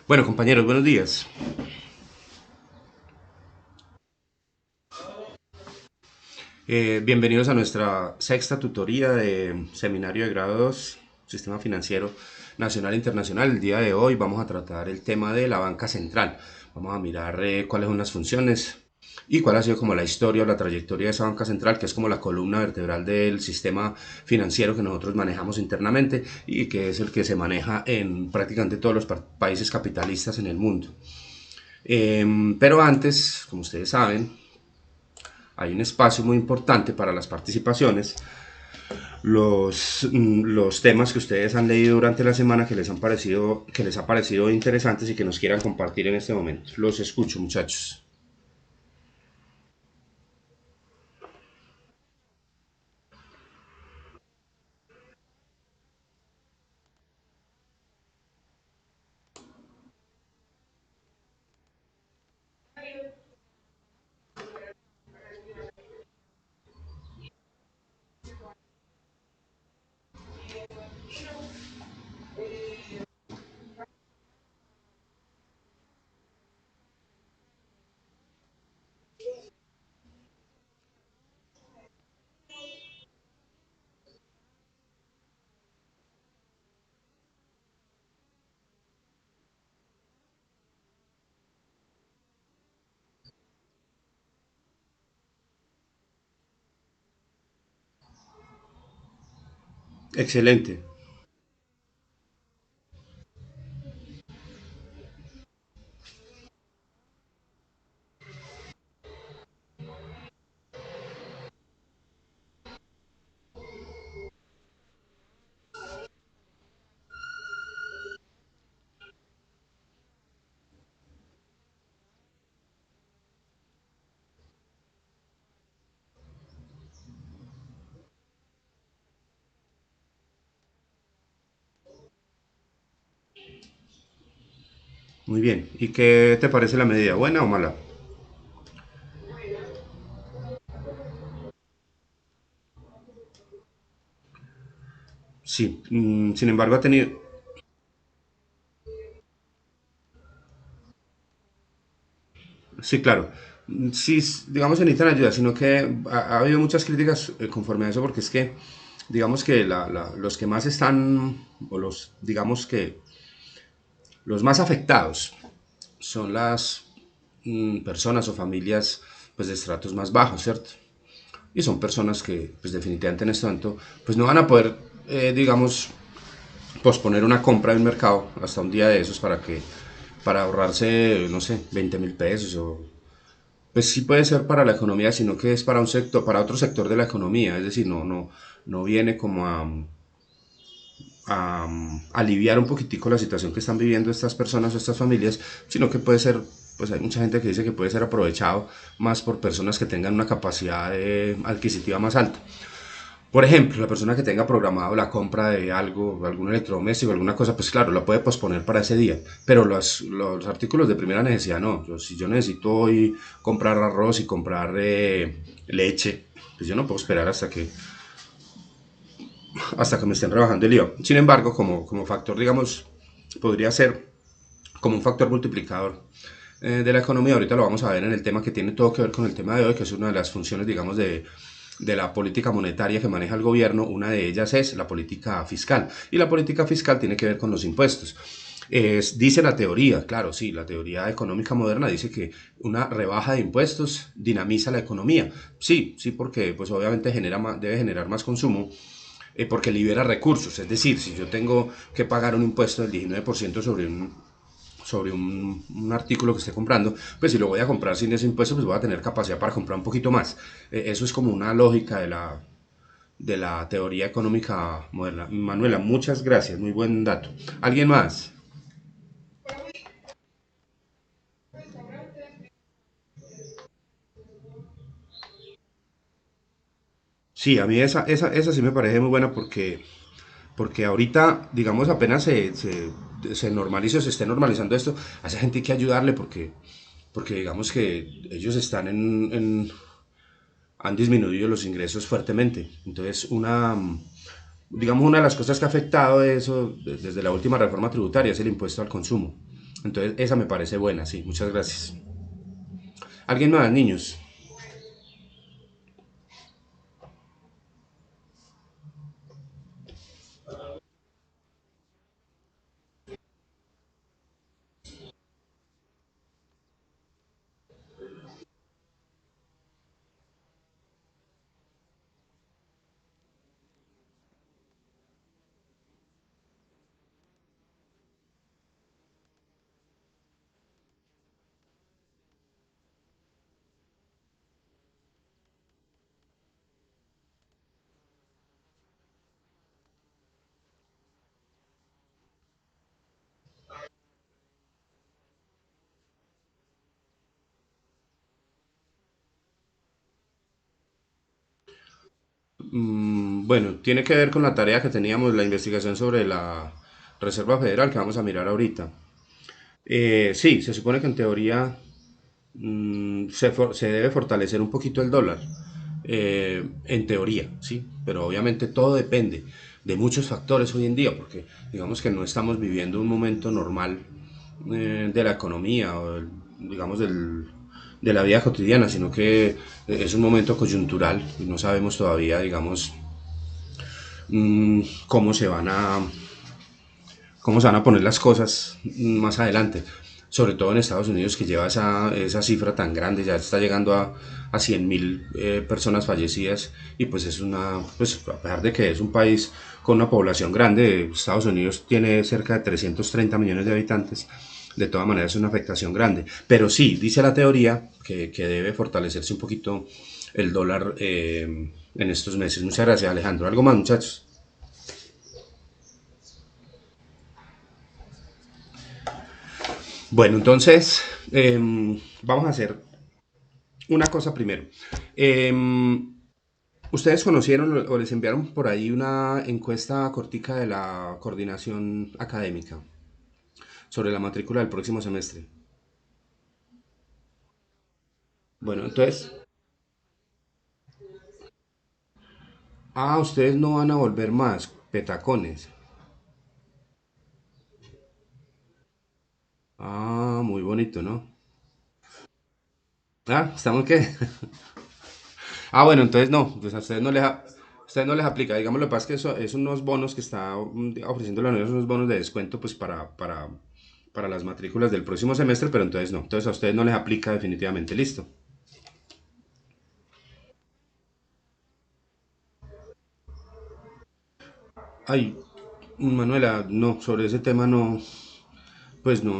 Bueno, compañeros, buenos días. Bienvenidos a nuestra sexta tutoría de Seminario de Grado 2, Sistema Financiero Nacional e Internacional. El día de hoy vamos a tratar el tema de la banca central. Vamos a mirar cuáles son las funciones y cuál ha sido como la historia o la trayectoria de esa banca central, que es como la columna vertebral del sistema financiero que nosotros manejamos internamente y que es el que se maneja en prácticamente todos los países capitalistas en el mundo. Pero antes, como ustedes saben, hay un espacio muy importante para las participaciones, los temas que ustedes han leído durante la semana que les ha parecido interesantes y que nos quieran compartir en este momento. Los escucho, muchachos. Excelente. Muy bien. ¿Y qué te parece la medida? ¿Buena o mala? Sí. Sin embargo, ha tenido... Sí, claro. Sí, digamos que necesitan ayuda, sino que ha habido muchas críticas conforme a eso, porque es que, digamos que los que más están, o los, digamos que los más afectados son las personas o familias pues de estratos más bajos, ¿cierto? Y son personas que pues definitivamente en este momento pues no van a poder, digamos, posponer una compra en el mercado hasta un día de esos para ahorrarse, no sé, 20.000 pesos o pues sí puede ser para la economía, sino que es para un sector, para otro sector de la economía, es decir, no viene como a aliviar un poquitico la situación que están viviendo estas personas o estas familias, sino que puede ser, pues hay mucha gente que dice que puede ser aprovechado más por personas que tengan una capacidad adquisitiva más alta. Por ejemplo, la persona que tenga programado la compra de algo, algún electrodoméstico, alguna cosa, pues claro, la puede posponer para ese día. Pero los artículos de primera necesidad no. Si yo necesito hoy comprar arroz y comprar leche, pues yo no puedo esperar hasta que me estén rebajando el IVA. Sin embargo, como factor, digamos, podría ser como un factor multiplicador de la economía. Ahorita lo vamos a ver en el tema que tiene todo que ver con el tema de hoy, que es una de las funciones, digamos, de la política monetaria que maneja el gobierno. Una de ellas es la política fiscal. Y la política fiscal tiene que ver con los impuestos. Dice la teoría, claro, sí, la teoría económica moderna dice que una rebaja de impuestos dinamiza la economía. Sí, sí, porque pues obviamente debe generar más consumo, porque libera recursos. Es decir, si yo tengo que pagar un impuesto del 19% sobre un artículo que esté comprando, pues si lo voy a comprar sin ese impuesto, pues voy a tener capacidad para comprar un poquito más. Eso es como una lógica de la teoría económica moderna. Manuela, muchas gracias, muy buen dato. ¿Alguien más? Sí, a mí esa sí me parece muy buena porque ahorita, digamos, apenas se normaliza, se esté normalizando esto, a esa gente hay que ayudarle porque digamos que ellos están han disminuido los ingresos fuertemente. Entonces, digamos, una de las cosas que ha afectado eso desde la última reforma tributaria es el impuesto al consumo. Entonces, esa me parece buena, sí, muchas gracias. ¿Alguien más, niños? Bueno, tiene que ver con la tarea que teníamos, la investigación sobre la Reserva Federal que vamos a mirar ahorita. Sí, se supone que en teoría se debe fortalecer un poquito el dólar, en teoría, sí, pero obviamente todo depende de muchos factores hoy en día, porque digamos que no estamos viviendo un momento normal de la economía o digamos de la vida cotidiana, sino que es un momento coyuntural y no sabemos todavía, digamos, cómo cómo se van a poner las cosas más adelante. Sobre todo en Estados Unidos, que lleva esa cifra tan grande, ya está llegando a 100.000 personas fallecidas. Y pues es pues a pesar de que es un país con una población grande, Estados Unidos tiene cerca de 330 millones de habitantes. De todas maneras es una afectación grande. Pero sí, dice la teoría que debe fortalecerse un poquito el dólar en estos meses. Muchas gracias, Alejandro. ¿Algo más, muchachos? Bueno, entonces vamos a hacer una cosa primero. ¿Ustedes conocieron o les enviaron por ahí una encuesta cortica de la coordinación académica sobre la matrícula del próximo semestre? Bueno, entonces, ustedes no van a volver más petacones. Muy bonito, ¿no? ¿Estamos qué? Bueno, entonces no, pues a ustedes no les aplica. Digamos, lo que pasa es que eso es unos bonos que está ofreciendo la universidad, unos bonos de descuento pues para las matrículas del próximo semestre, pero entonces no. Entonces a ustedes no les aplica definitivamente. Listo. Ay, Manuela, no, sobre ese tema no, pues no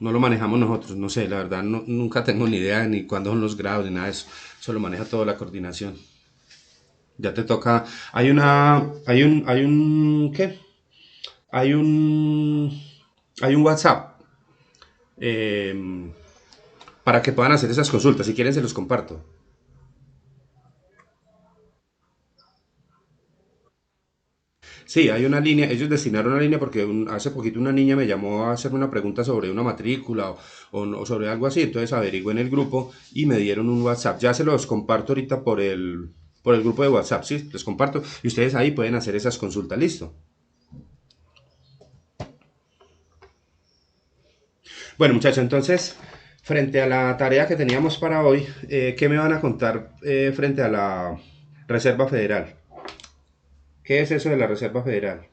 lo manejamos nosotros. No sé, la verdad, nunca tengo ni idea ni cuándo son los grados ni nada de eso. Eso lo maneja toda la coordinación. Ya te toca. ¿Qué? Hay un, hay un WhatsApp eh, para que puedan hacer esas consultas. Si quieren, se los comparto. Sí, hay una línea, ellos destinaron una línea porque hace poquito una niña me llamó a hacerme una pregunta sobre una matrícula o sobre algo así, entonces averigué en el grupo y me dieron un WhatsApp. Ya se los comparto ahorita por el grupo de WhatsApp, sí, les comparto y ustedes ahí pueden hacer esas consultas, listo. Bueno, muchachos, entonces, frente a la tarea que teníamos para hoy, ¿qué me van a contar frente a la Reserva Federal? ¿Qué es eso de la Reserva Federal?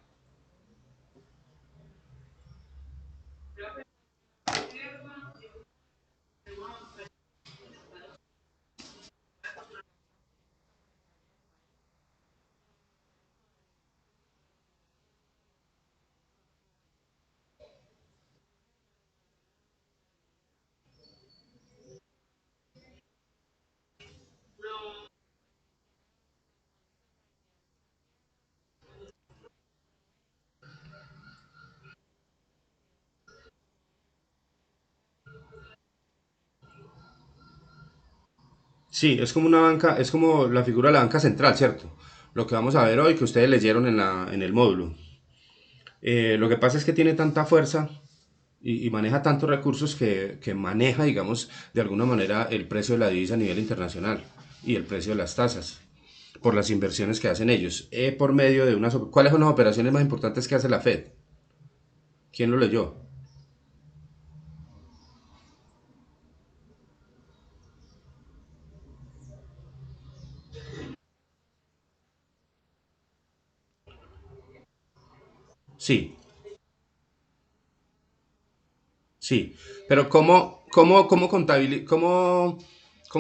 Sí, es como una banca, es como la figura de la banca central, ¿cierto? Lo que vamos a ver hoy que ustedes leyeron en el módulo. Lo que pasa es que tiene tanta fuerza y maneja tantos recursos que maneja, digamos, de alguna manera el precio de la divisa a nivel internacional y el precio de las tasas por las inversiones que hacen ellos, por medio de ¿Cuáles son las operaciones más importantes que hace la Fed? ¿Quién lo leyó? Sí, sí. Pero ¿cómo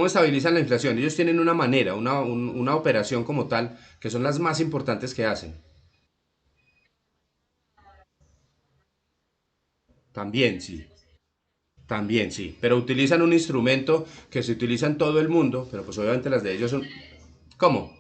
estabilizan la inflación? Ellos tienen una manera, una operación como tal, que son las más importantes que hacen. También, sí. También, sí. Pero utilizan un instrumento que se utiliza en todo el mundo, pero pues obviamente las de ellos son... ¿Cómo?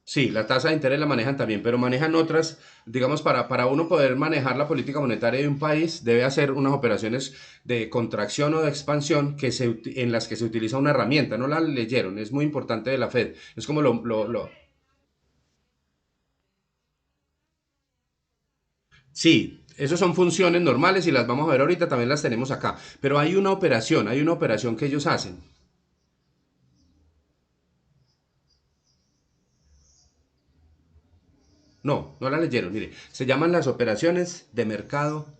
Sí, la tasa de interés la manejan también, pero manejan otras, digamos, para uno poder manejar la política monetaria de un país, debe hacer unas operaciones de contracción o de expansión en las que se utiliza una herramienta, no la leyeron, es muy importante de la Fed, es como Sí, esos son funciones normales y las vamos a ver ahorita, también las tenemos acá, pero hay una operación que ellos hacen. No, no la leyeron, mire, se llaman las operaciones de mercado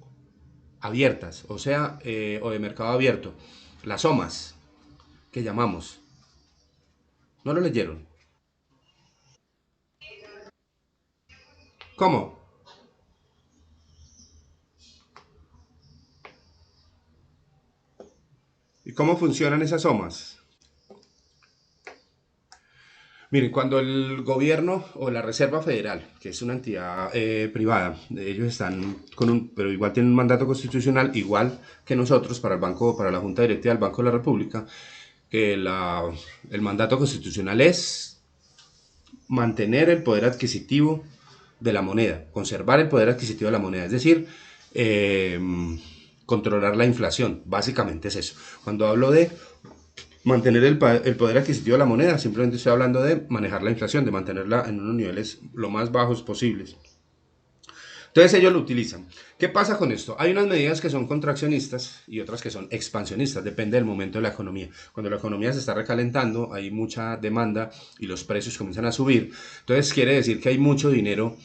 abiertas, o sea, o de mercado abierto, las OMAS, que llamamos. ¿No lo leyeron? ¿Cómo? ¿Y cómo funcionan esas OMAS? Miren, cuando el gobierno o la Reserva Federal, que es una entidad privada, ellos están con un, pero igual tienen un mandato constitucional, igual que nosotros para el banco, para la Junta Directiva del Banco de la República, que el mandato constitucional es mantener el poder adquisitivo de la moneda, conservar el poder adquisitivo de la moneda, es decir, eh, controlar la inflación, básicamente es eso. Cuando hablo de mantener el poder adquisitivo de la moneda, simplemente estoy hablando de manejar la inflación, de mantenerla en unos niveles lo más bajos posibles. Entonces ellos lo utilizan. ¿Qué pasa con esto? Hay unas medidas que son contraccionistas y otras que son expansionistas, depende del momento de la economía. Cuando la economía se está recalentando, hay mucha demanda y los precios comienzan a subir. Entonces quiere decir que hay mucho dinero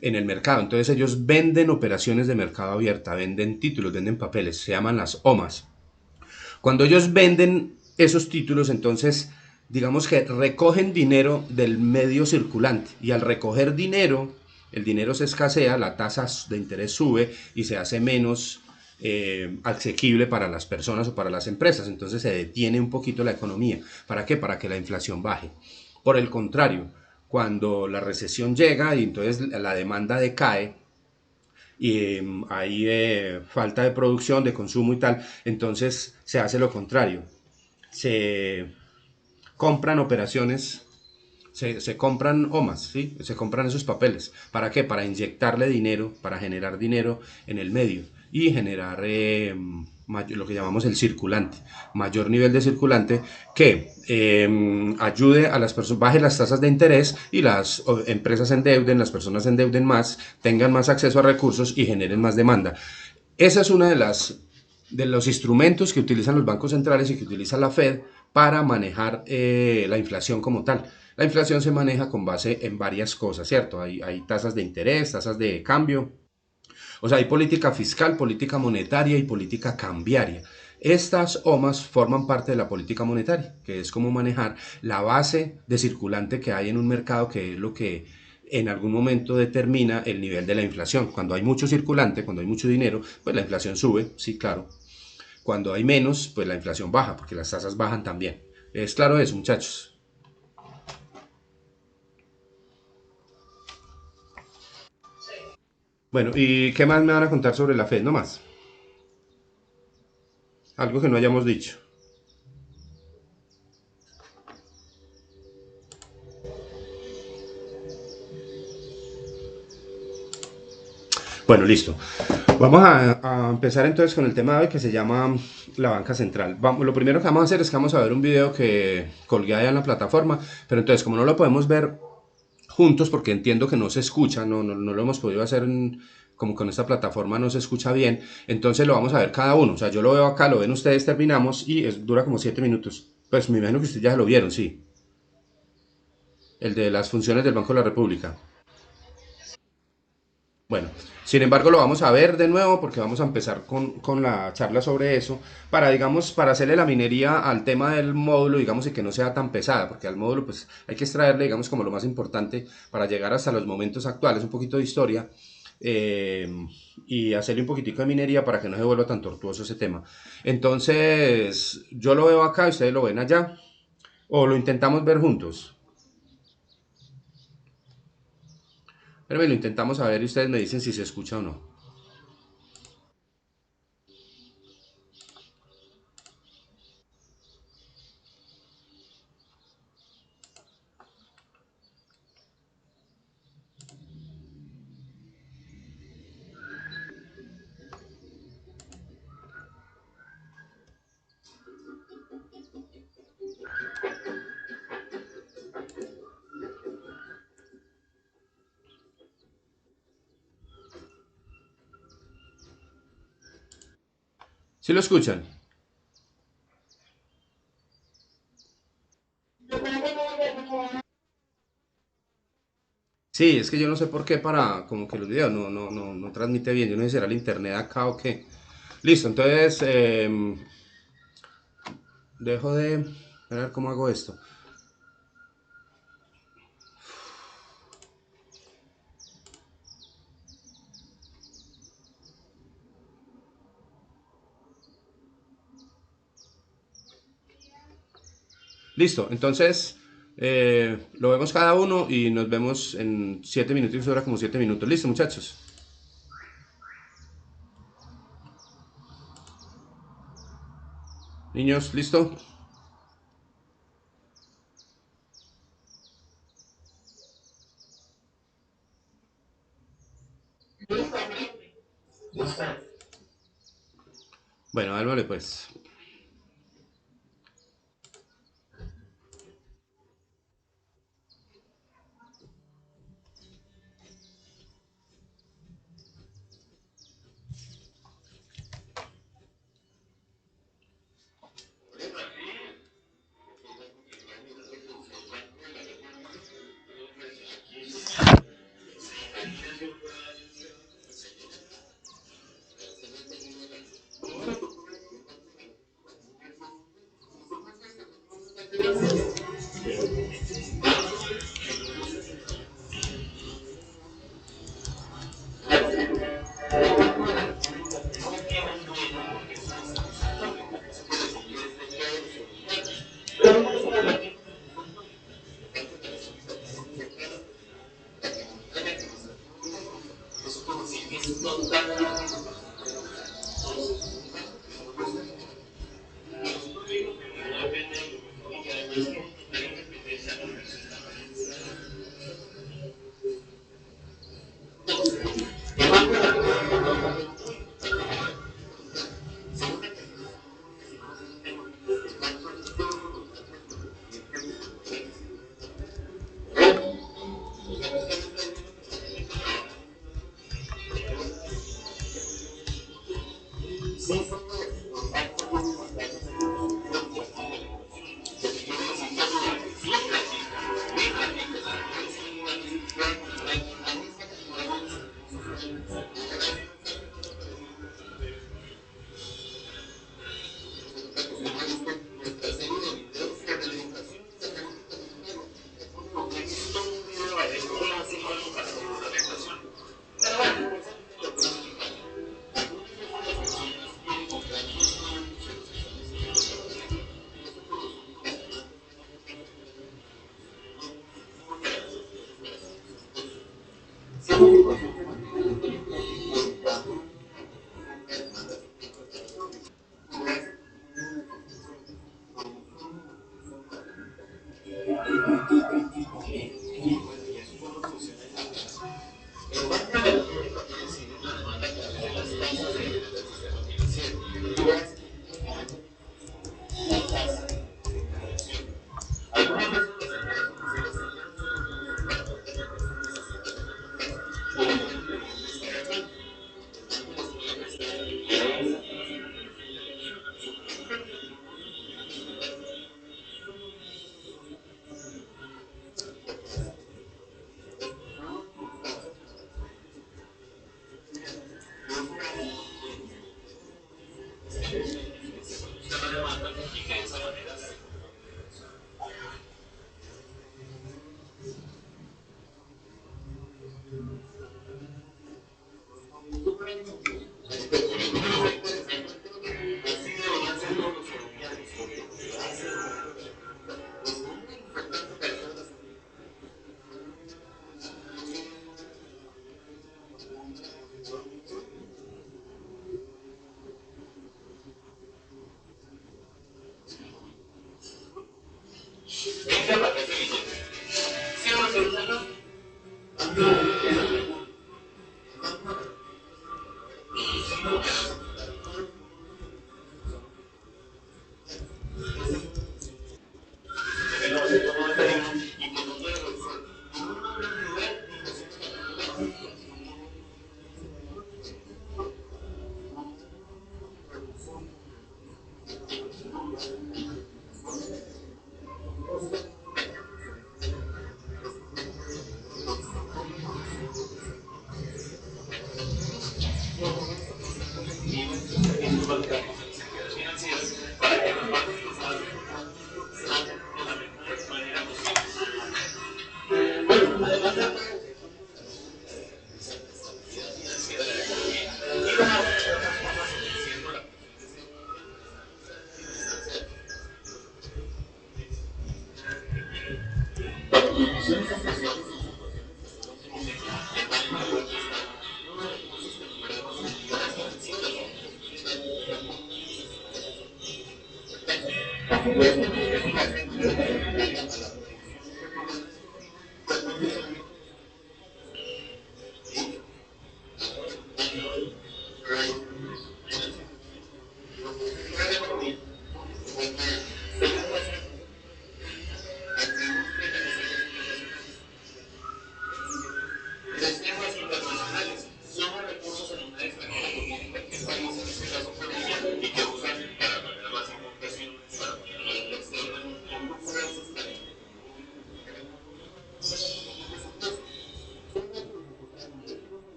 en el mercado. Entonces ellos venden operaciones de mercado abierta, venden títulos, venden papeles, se llaman las OMAS. Cuando ellos venden esos títulos, entonces digamos que recogen dinero del medio circulante y al recoger dinero, el dinero se escasea, la tasa de interés sube y se hace menos asequible para las personas o para las empresas. Entonces se detiene un poquito la economía. ¿Para qué? Para que la inflación baje. Por el contrario, cuando la recesión llega y entonces la demanda decae, y hay falta de producción, de consumo y tal, entonces se hace lo contrario. Se compran operaciones, se compran OMAS, ¿sí? Se compran esos papeles. ¿Para qué? Para inyectarle dinero, para generar dinero en el medio y generar lo que llamamos el circulante, mayor nivel de circulante que ayude a las personas, baje las tasas de interés y las empresas endeuden, las personas endeuden más, tengan más acceso a recursos y generen más demanda. Esa es una de los instrumentos que utilizan los bancos centrales y que utiliza la Fed para manejar la inflación como tal. La inflación se maneja con base en varias cosas, ¿cierto? Hay tasas de interés, tasas de cambio, o sea, hay política fiscal, política monetaria y política cambiaria. Estas OMAs forman parte de la política monetaria, que es como manejar la base de circulante que hay en un mercado, que es lo que en algún momento determina el nivel de la inflación. Cuando hay mucho circulante, cuando hay mucho dinero, pues la inflación sube, sí, claro. Cuando hay menos, pues la inflación baja, porque las tasas bajan también. Es claro eso, muchachos. Bueno, ¿y qué más me van a contar sobre la Fed? No más. Algo que no hayamos dicho. Bueno, listo. Vamos a empezar entonces con el tema de hoy que se llama la banca central. Lo primero que vamos a hacer es que vamos a ver un video que colgué allá en la plataforma, pero entonces como no lo podemos ver juntos porque entiendo que no se escucha, no lo hemos podido hacer como con esta plataforma no se escucha bien, entonces lo vamos a ver cada uno. O sea, yo lo veo acá, lo ven ustedes, terminamos y dura como 7 minutos. Pues me imagino que ustedes ya lo vieron, sí. El de las funciones del Banco de la República. Bueno, sin embargo lo vamos a ver de nuevo porque vamos a empezar con la charla sobre eso para, digamos, para hacerle la minería al tema del módulo, digamos, y que no sea tan pesada, porque al módulo pues hay que extraerle, digamos, como lo más importante para llegar hasta los momentos actuales, un poquito de historia eh, y hacerle un poquitico de minería para que no se vuelva tan tortuoso ese tema. Entonces, yo lo veo acá y ustedes lo ven allá, o lo intentamos ver juntos. Pero lo intentamos a ver y ustedes me dicen si se escucha o no. ¿Sí lo escuchan? Sí, es que yo no sé por qué para como que los videos no transmite bien. Yo no sé si será el internet acá o qué. Listo, entonces dejo de... A ver cómo hago esto. Listo, entonces lo vemos cada uno y nos vemos en 7 minutos, dura como 7 minutos. Listo, muchachos. Niños, ¿listo? Bueno, álvale pues.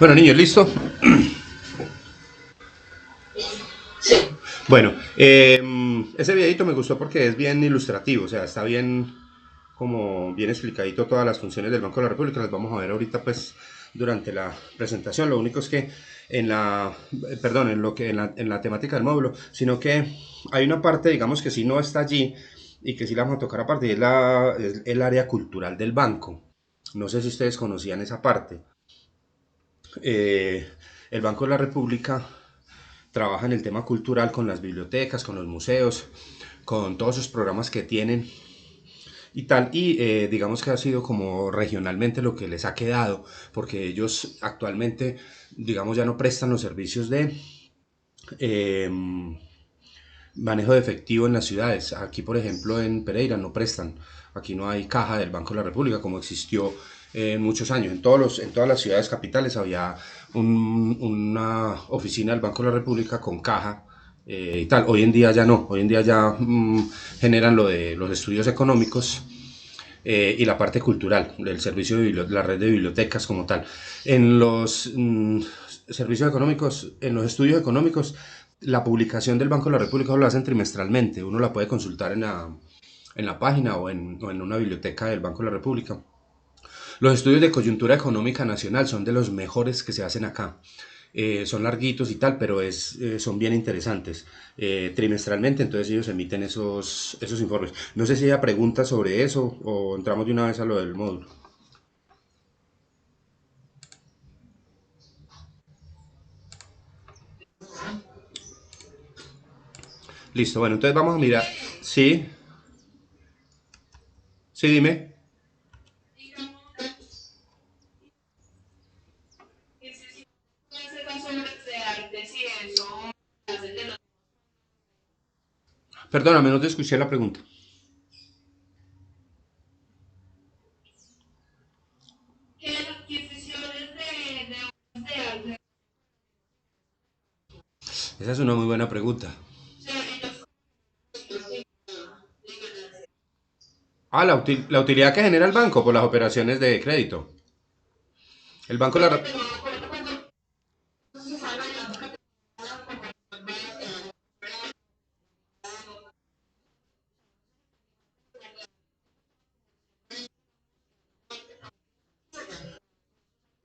Bueno, niños, ¿listo? Bueno, ese videito me gustó porque es bien ilustrativo, o sea, está bien, como bien explicadito todas las funciones del Banco de la República. Las vamos a ver ahorita, pues, durante la presentación. Lo único es que perdón, en la temática del módulo, sino que hay una parte, digamos, que sí no está allí y que sí la vamos a tocar aparte, y es el área cultural del banco. No sé si ustedes conocían esa parte. Eh, el Banco de la República trabaja en el tema cultural con las bibliotecas, con los museos, con todos esos programas que tienen y tal. Y digamos que ha sido como regionalmente lo que les ha quedado, porque ellos actualmente, digamos, ya no prestan los servicios de eh, manejo de efectivo en las ciudades. Aquí, por ejemplo, en Pereira no prestan. Aquí no hay caja del Banco de la República como existió en muchos años. En todas las ciudades capitales había una oficina del Banco de la República con caja y tal. Hoy en día ya no. Hoy en día ya generan lo de los estudios económicos y la parte cultural, del servicio de la red de bibliotecas como tal. En los servicios económicos, en los estudios económicos, la publicación del Banco de la República lo hacen trimestralmente. Uno la puede consultar en la página o en una biblioteca del Banco de la República. Los estudios de coyuntura económica nacional son de los mejores que se hacen acá. Son larguitos y tal, pero son bien interesantes. Trimestralmente, entonces ellos emiten esos informes. No sé si haya preguntas sobre eso o entramos de una vez a lo del módulo. Listo, bueno, entonces vamos a mirar. Sí, sí, dime. Perdóname, no te escuché la pregunta. Esa es una muy buena pregunta. Ah, la utilidad que genera el banco por las operaciones de crédito. El banco la...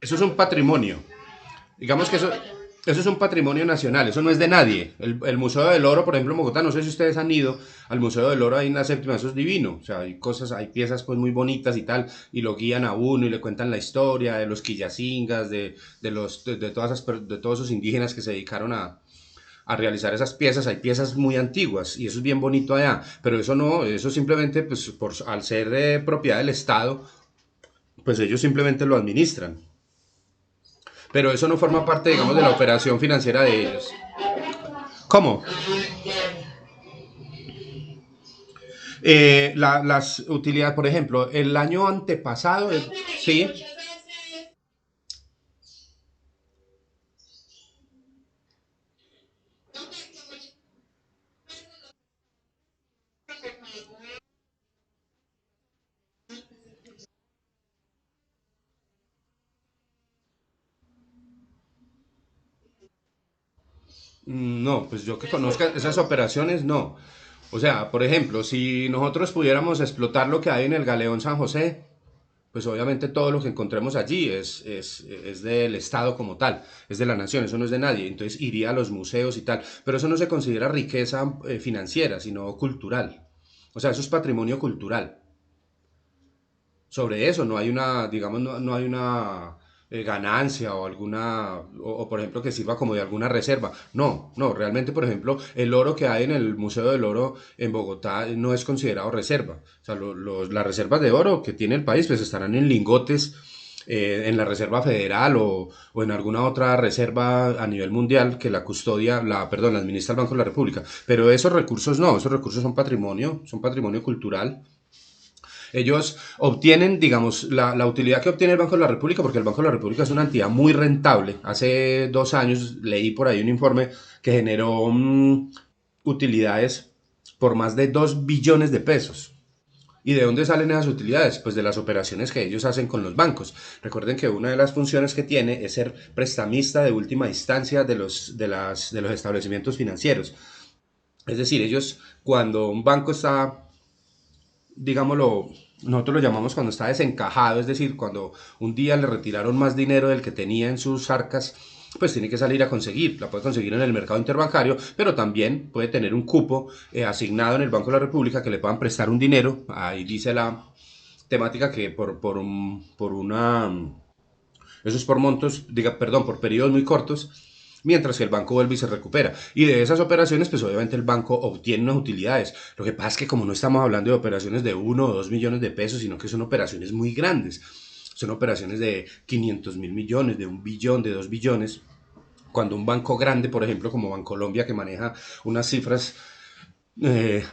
Eso es un patrimonio. Digamos que eso es un patrimonio nacional, eso no es de nadie. El Museo del Oro, por ejemplo, en Bogotá, no sé si ustedes han ido al Museo del Oro ahí en la séptima, eso es divino. O sea, hay cosas, hay piezas pues muy bonitas y tal, y lo guían a uno y le cuentan la historia de los quillacingas, de todos esos indígenas que se dedicaron a realizar esas piezas. Hay piezas muy antiguas y eso es bien bonito allá, pero eso no, eso simplemente, pues al ser propiedad del Estado, pues ellos simplemente lo administran. Pero eso no forma parte, digamos, de la operación financiera de ellos. ¿Cómo? Las utilidades, por ejemplo, el año antepasado, sí, no, pues yo que conozca esas operaciones, no. O sea, por ejemplo, si nosotros pudiéramos explotar lo que hay en el Galeón San José, pues obviamente todo lo que encontremos allí es del Estado como tal, es de la nación, eso no es de nadie, entonces iría a los museos y tal, pero eso no se considera riqueza financiera, sino cultural. O sea, eso es patrimonio cultural. Sobre eso no hay una, digamos, no hay una ganancia o alguna, por ejemplo que sirva como de alguna reserva. No, no, realmente por ejemplo el oro que hay en el Museo del Oro en Bogotá no es considerado reserva. O sea, las reservas de oro que tiene el país pues estarán en lingotes. En la Reserva Federal o en alguna otra reserva a nivel mundial que la custodia, perdón, la administra el Banco de la República. Pero esos recursos no, esos recursos son patrimonio cultural. Ellos obtienen, digamos, la utilidad que obtiene el Banco de la República, porque el Banco de la República es una entidad muy rentable. Hace 2 años leí por ahí un informe que generó utilidades por más de 2 billones de pesos. ¿Y de dónde salen esas utilidades? Pues de las operaciones que ellos hacen con los bancos. Recuerden que una de las funciones que tiene es ser prestamista de última instancia de los establecimientos financieros. Es decir, ellos cuando un banco está, digámoslo, nosotros lo llamamos cuando está desencajado, es decir, cuando un día le retiraron más dinero del que tenía en sus arcas, pues tiene que salir a conseguir, la puede conseguir en el mercado interbancario, pero también puede tener un cupo asignado en el Banco de la República que le puedan prestar un dinero, ahí dice la temática que por una, eso es por montos, diga, perdón, por periodos muy cortos, mientras que el banco vuelve y se recupera. Y de esas operaciones, pues obviamente el banco obtiene unas utilidades. Lo que pasa es que como no estamos hablando de operaciones de 1 o 2 millones de pesos, sino que son operaciones muy grandes. Son operaciones de 500.000 millones, de 1 billón, de 2 billones. Cuando un banco grande, por ejemplo, como Bancolombia, que maneja unas cifras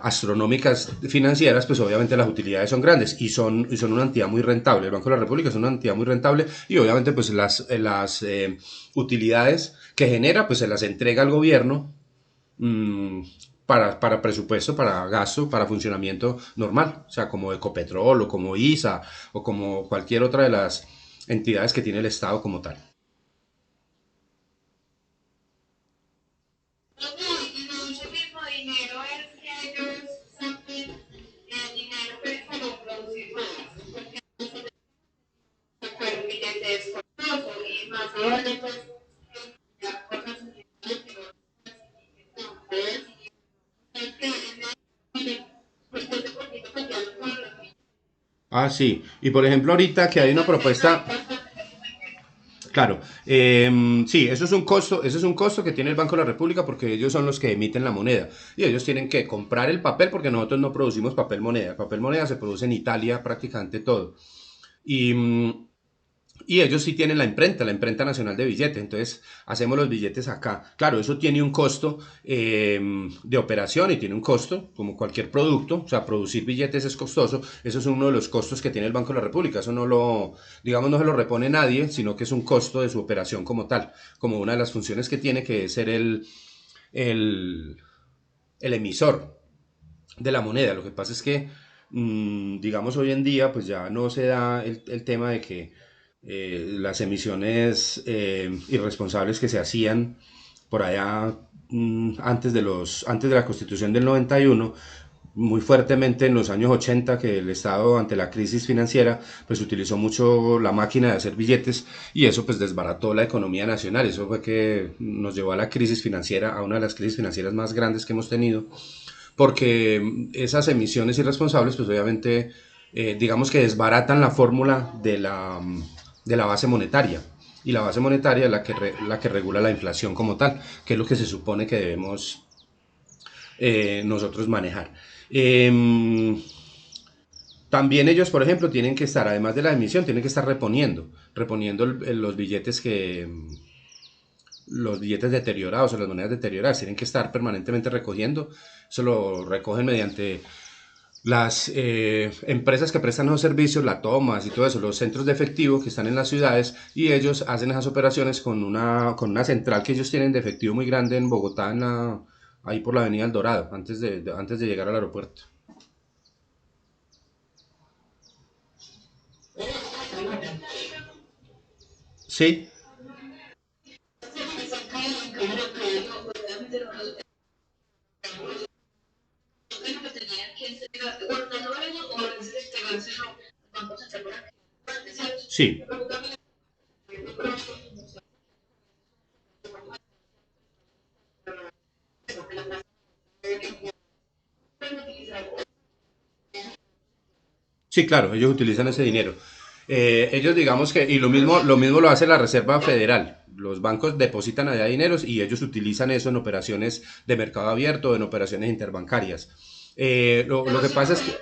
astronómicas financieras, pues obviamente las utilidades son grandes y son una entidad muy rentable. El Banco de la República es una entidad muy rentable y obviamente pues las utilidades que genera pues se las entrega al gobierno mmm, para presupuesto, para gasto, para funcionamiento normal, o sea, como Ecopetrol o como ISA o como cualquier otra de las entidades que tiene el Estado como tal. Ah, sí. Y por ejemplo, ahorita que hay una propuesta. Claro, sí, eso es un costo que tiene el Banco de la República porque ellos son los que emiten la moneda y ellos tienen que comprar el papel porque nosotros no producimos papel moneda. El papel moneda se produce en Italia prácticamente todo. Y, y ellos sí tienen la imprenta nacional de billetes, entonces hacemos los billetes acá. Claro, eso tiene un costo de operación y tiene un costo, como cualquier producto, o sea, producir billetes es costoso, eso es uno de los costos que tiene el Banco de la República, eso no lo, digamos, no se lo repone nadie, sino que es un costo de su operación como tal, como una de las funciones que tiene que es ser el, el emisor de la moneda. Lo que pasa es que, digamos, hoy en día, pues ya no se da el tema de que las emisiones irresponsables que se hacían por allá antes de la Constitución del 91, muy fuertemente en los años 80, que el Estado ante la crisis financiera pues utilizó mucho la máquina de hacer billetes y eso pues desbarató la economía nacional. Eso fue que nos llevó a la crisis financiera, a una de las crisis financieras más grandes que hemos tenido, porque esas emisiones irresponsables, pues obviamente, digamos que desbaratan la fórmula de la base monetaria. Y la base monetaria es la que regula la inflación como tal, que es lo que se supone que debemos nosotros manejar. Eh, También ellos, por ejemplo, tienen que estar, además de la emisión, tienen que estar reponiendo los billetes deteriorados o las monedas deterioradas, tienen que estar permanentemente recogiendo. Eso lo recogen mediante las empresas que prestan los servicios, la Tomas y todo eso, los centros de efectivo que están en las ciudades y ellos hacen esas operaciones con una central que ellos tienen de efectivo muy grande en Bogotá, ahí por la Avenida El Dorado, antes de llegar al aeropuerto. Sí, sí, sí, claro, ellos utilizan ese dinero. Ellos digamos que, y lo mismo lo hace la Reserva Federal. Los bancos depositan allá dineros y ellos utilizan eso en operaciones de mercado abierto, en operaciones interbancarias. Lo que pasa es que,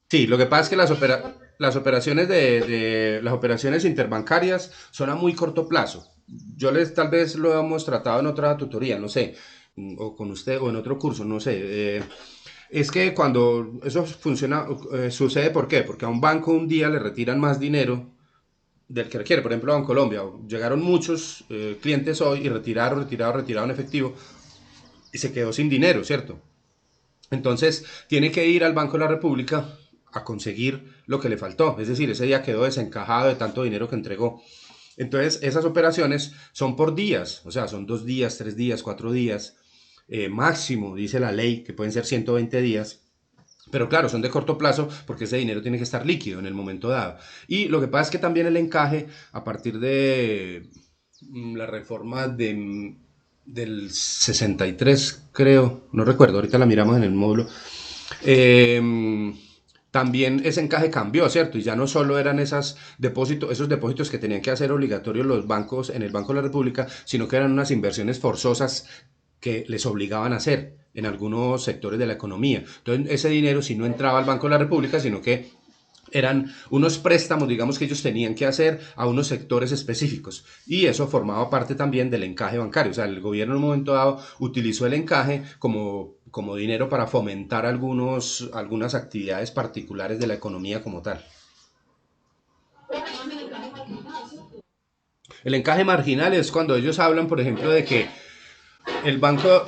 sí, lo que pasa es que las operaciones las operaciones interbancarias son a muy corto plazo. Yo les tal vez lo hemos tratado en otra tutoría, no sé, o con usted o en otro curso, no sé. Es que cuando eso funciona, sucede ¿por qué? Porque a un banco un día le retiran más dinero del que requiere. Por ejemplo, en Colombia llegaron muchos clientes hoy y retiraron en efectivo y se quedó sin dinero, ¿cierto? Entonces tiene que ir al Banco de la República a conseguir lo que le faltó. Es decir, ese día quedó desencajado de tanto dinero que entregó. Entonces, esas operaciones son por días, o sea, son 2 días, 3 días, 4 días, máximo, dice la ley, que pueden ser 120 días. Pero claro, son de corto plazo porque ese dinero tiene que estar líquido en el momento dado. Y lo que pasa es que también el encaje, a partir de la reforma del 63, creo, no recuerdo, ahorita la miramos en el módulo, eh, también ese encaje cambió, ¿cierto? Y ya no solo eran esos depósitos que tenían que hacer obligatorios los bancos en el Banco de la República, sino que eran unas inversiones forzosas que les obligaban a hacer en algunos sectores de la economía. Entonces, ese dinero si no entraba al Banco de la República, sino que eran unos préstamos, digamos, que ellos tenían que hacer a unos sectores específicos. Y eso formaba parte también del encaje bancario. O sea, el gobierno en un momento dado utilizó el encaje como dinero para fomentar algunas actividades particulares de la economía como tal. El encaje marginal es cuando ellos hablan, por ejemplo, de que el banco,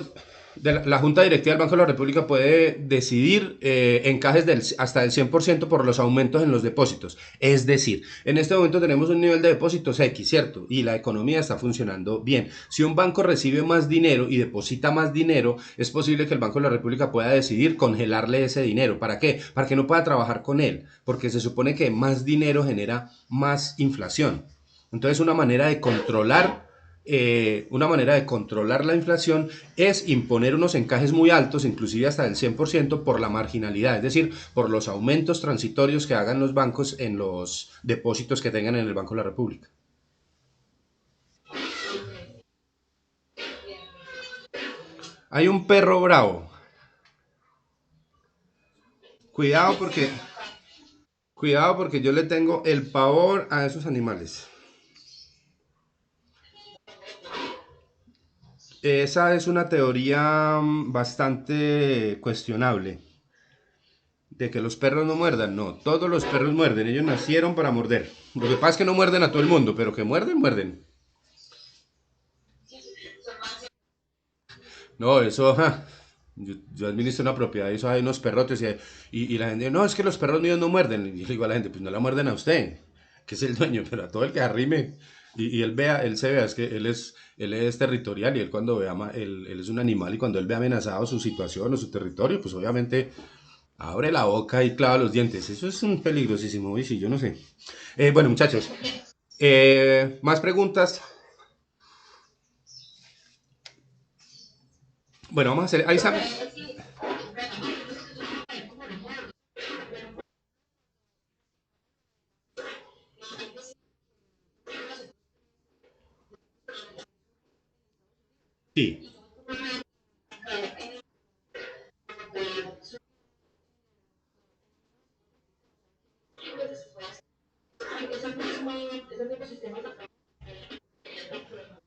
la Junta Directiva del Banco de la República puede decidir encajes hasta el 100% por los aumentos en los depósitos. Es decir, en este momento tenemos un nivel de depósitos X, ¿cierto? Y la economía está funcionando bien. Si un banco recibe más dinero y deposita más dinero, es posible que el Banco de la República pueda decidir congelarle ese dinero. ¿Para qué? Para que no pueda trabajar con él, porque se supone que más dinero genera más inflación. Entonces, una manera de controlar la inflación es imponer unos encajes muy altos, inclusive hasta del 100% por la marginalidad, es decir, por los aumentos transitorios que hagan los bancos en los depósitos que tengan en el Banco de la República. Hay un perro bravo. Cuidado porque, cuidado porque yo le tengo el pavor a esos animales. Esa es una teoría bastante cuestionable. De que los perros no muerdan, no, todos los perros muerden, ellos nacieron para morder. Lo que pasa es que no muerden a todo el mundo, pero que muerden, muerden. No, eso, ja, yo administro una propiedad y eso hay unos perrotes y la gente, no, es que los perros míos no muerden. Y yo le digo a la gente, pues no la muerden a usted, que es el dueño, pero a todo el que arrime y él se vea, es que él es territorial y él cuando vea, él es un animal y cuando él ve amenazado su situación o su territorio, pues obviamente abre la boca y clava los dientes. Eso es un peligrosísimo, y sí, yo no sé. Bueno, muchachos, más preguntas. Bueno, vamos a hacer. Ahí está. Sí.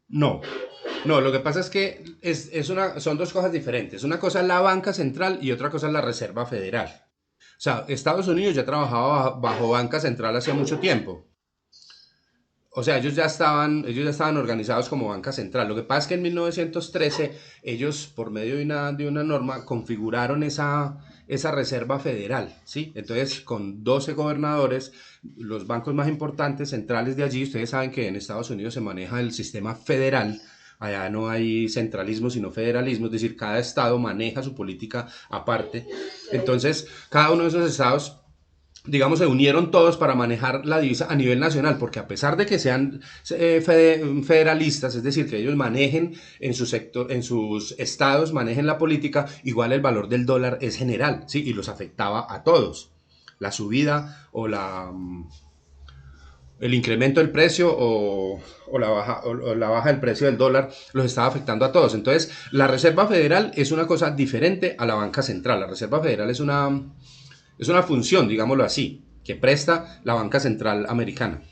No. No, lo que pasa es que son dos cosas diferentes. Una cosa es la banca central y otra cosa es la Reserva Federal. O sea, Estados Unidos ya trabajaba bajo banca central hacía mucho tiempo. O sea, ellos ya estaban organizados como banca central. Lo que pasa es que en 1913 ellos, por medio de una norma, configuraron esa reserva federal, ¿sí? Entonces, con 12 gobernadores, los bancos más importantes centrales de allí, ustedes saben que en Estados Unidos se maneja el sistema federal. Allá no hay centralismo, sino federalismo, es decir, cada estado maneja su política aparte. Entonces, cada uno de esos estados digamos, se unieron todos para manejar la divisa a nivel nacional, porque a pesar de que sean federalistas, es decir, que ellos manejen en su sector, en sus estados, manejen la política, igual el valor del dólar es general, ¿sí? Y los afectaba a todos. La subida el incremento del precio o la baja del precio del dólar los estaba afectando a todos. Entonces, la Reserva Federal es una cosa diferente a la banca central. La Reserva Federal es una función, digámoslo así, que presta la banca central americana.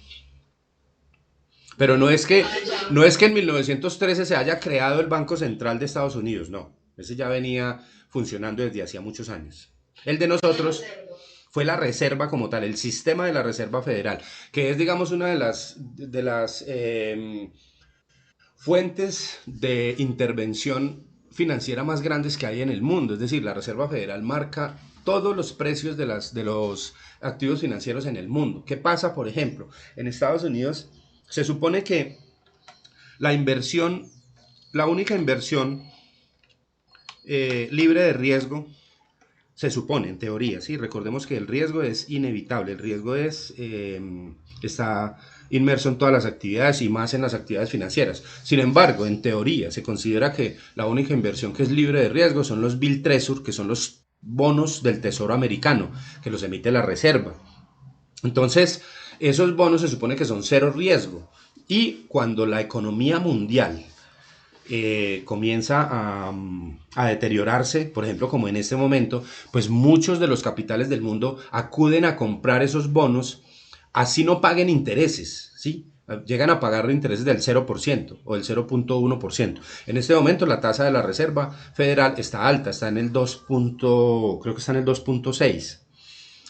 Pero no es que en 1913 se haya creado el Banco Central de Estados Unidos, no. Ese ya venía funcionando desde hacía muchos años. El de nosotros fue la reserva como tal, el sistema de la Reserva Federal, que es, digamos, una de las fuentes de intervención financiera más grandes que hay en el mundo. Es decir, la Reserva Federal marca todos los precios de los activos financieros en el mundo. ¿Qué pasa, por ejemplo? En Estados Unidos se supone que la inversión, la única inversión libre de riesgo, se supone, en teoría, ¿sí? Recordemos que el riesgo es inevitable, el riesgo está inmerso en todas las actividades y más en las actividades financieras. Sin embargo, en teoría, se considera que la única inversión que es libre de riesgo son los Bill Treasury, que son los bonos del Tesoro americano, que los emite la Reserva. Entonces, esos bonos se supone que son cero riesgo. Y cuando la economía mundial comienza a deteriorarse, por ejemplo, como en este momento, pues muchos de los capitales del mundo acuden a comprar esos bonos, así no paguen intereses, ¿sí? Llegan a pagar intereses del 0% o del 0.1%. En este momento la tasa de la Reserva Federal está alta, está en el 2, creo que está en el 2.6.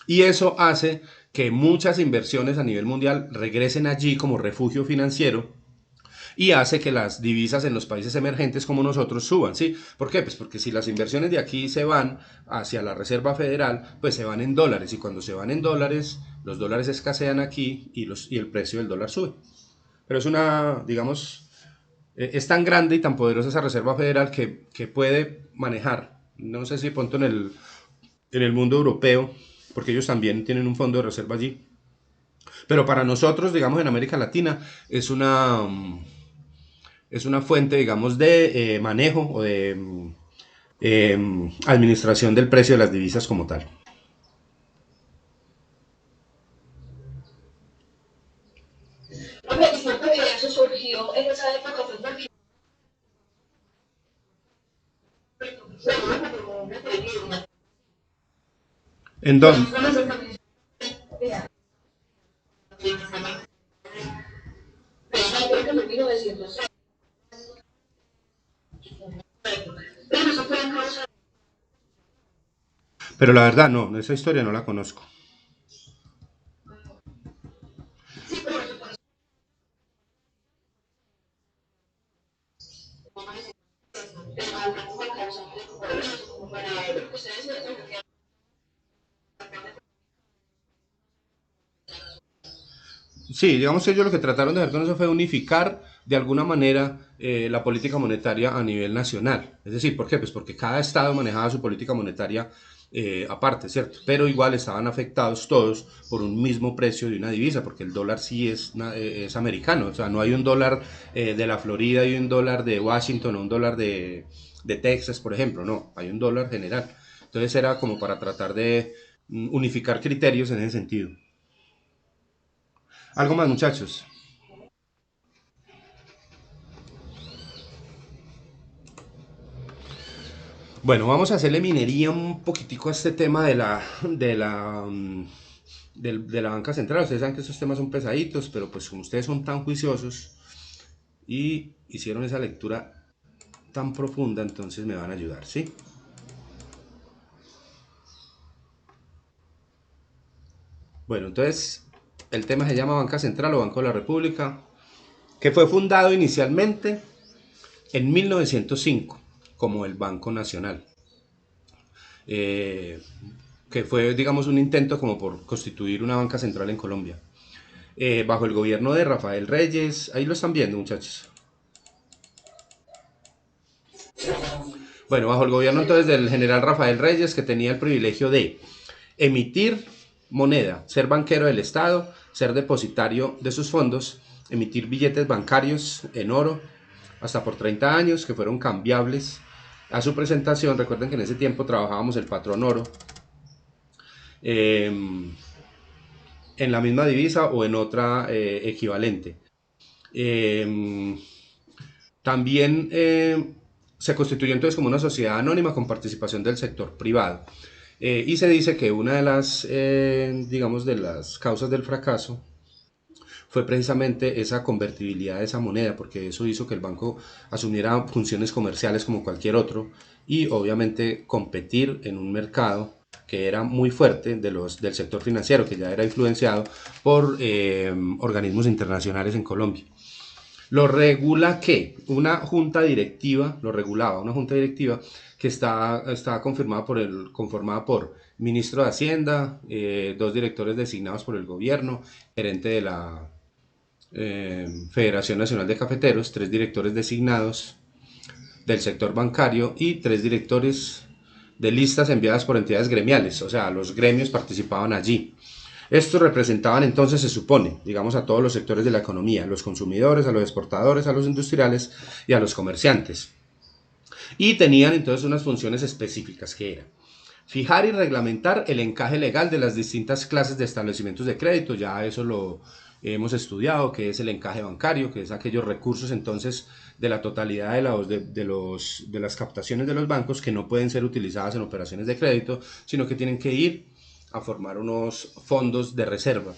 Y eso hace que muchas inversiones a nivel mundial regresen allí como refugio financiero y hace que las divisas en los países emergentes como nosotros suban, ¿sí? ¿Por qué? Pues porque si las inversiones de aquí se van hacia la Reserva Federal, pues se van en dólares y cuando se van en dólares, los dólares escasean aquí y el precio del dólar sube. Pero es una, digamos, es tan grande y tan poderosa esa Reserva Federal que puede manejar, no sé si pronto en el mundo europeo, porque ellos también tienen un fondo de reserva allí, pero para nosotros, digamos, en América Latina, es una fuente, digamos, de manejo o de administración del precio de las divisas como tal. Eso surgió en esa época, fue porque ¿En dónde? en 1900. Pero la verdad, no, esa historia no la conozco. Sí, digamos que ellos lo que trataron de hacer con eso fue unificar de alguna manera la política monetaria a nivel nacional. Es decir, ¿por qué? Pues porque cada estado manejaba su política monetaria aparte, ¿cierto? Pero igual estaban afectados todos por un mismo precio de una divisa, porque el dólar sí es americano, o sea, no hay un dólar de la Florida y un dólar de Washington o un dólar de Texas, por ejemplo, no, hay un dólar general. Entonces era como para tratar de unificar criterios en ese sentido. Algo más, muchachos. Bueno, vamos a hacerle minería un poquitico a este tema de la banca central. Ustedes saben que estos temas son pesaditos, pero pues como ustedes son tan juiciosos y hicieron esa lectura tan profunda, entonces me van a ayudar, ¿sí? Bueno, entonces el tema se llama Banca Central o Banco de la República, que fue fundado inicialmente en 1905 como el Banco Nacional. Eh, que fue, digamos, un intento como por constituir una banca central en Colombia. Bajo el gobierno de Rafael Reyes, ahí lo están viendo, muchachos. Bueno, bajo el gobierno entonces del general Rafael Reyes, que tenía el privilegio de emitir moneda, ser banquero del Estado, ser depositario de sus fondos, emitir billetes bancarios en oro hasta por 30 años, que fueron cambiables a su presentación. Recuerden que en ese tiempo trabajábamos el patrón oro eh, en la misma divisa o en otra equivalente. Eh, También se constituyó entonces como una sociedad anónima con participación del sector privado. Y se dice que una de las, digamos, de las causas del fracaso fue precisamente esa convertibilidad de esa moneda, porque eso hizo que el banco asumiera funciones comerciales como cualquier otro y obviamente competir en un mercado que era muy fuerte del sector financiero, que ya era influenciado por organismos internacionales en Colombia. ¿Lo regula qué? Una junta directiva, lo regulaba, una junta directiva que está conformada por ministro de Hacienda, dos directores designados por el gobierno, gerente de la Federación Nacional de Cafeteros, tres directores designados del sector bancario y tres directores de listas enviadas por entidades gremiales, o sea, los gremios participaban allí. Estos representaban entonces, se supone, digamos, a todos los sectores de la economía, a los consumidores, a los exportadores, a los industriales y a los comerciantes. Y tenían entonces unas funciones específicas que eran fijar y reglamentar el encaje legal de las distintas clases de establecimientos de crédito, ya eso lo hemos estudiado, que es el encaje bancario, que es aquellos recursos entonces de la totalidad de las captaciones de los bancos que no pueden ser utilizadas en operaciones de crédito, sino que tienen que ir a formar unos fondos de reserva.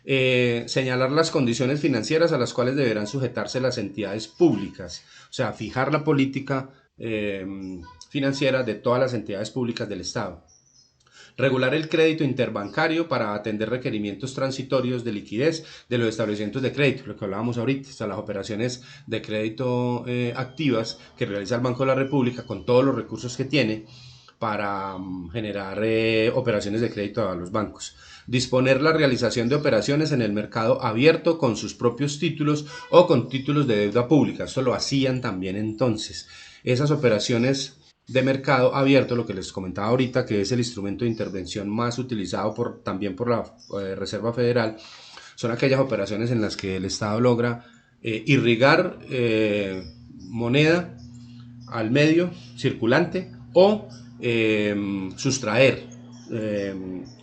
Señalar las condiciones financieras a las cuales deberán sujetarse las entidades públicas, o sea, fijar la política financiera de todas las entidades públicas del Estado. Regular el crédito interbancario para atender requerimientos transitorios de liquidez de los establecimientos de crédito, lo que hablábamos ahorita, o sea, las operaciones de crédito activas que realiza el Banco de la República con todos los recursos que tiene para generar operaciones de crédito a los bancos. Disponer la realización de operaciones en el mercado abierto con sus propios títulos o con títulos de deuda pública. Eso lo hacían también entonces. Esas operaciones de mercado abierto, lo que les comentaba ahorita, que es el instrumento de intervención más utilizado también por la Reserva Federal, son aquellas operaciones en las que el Estado logra irrigar moneda al medio circulante o sustraer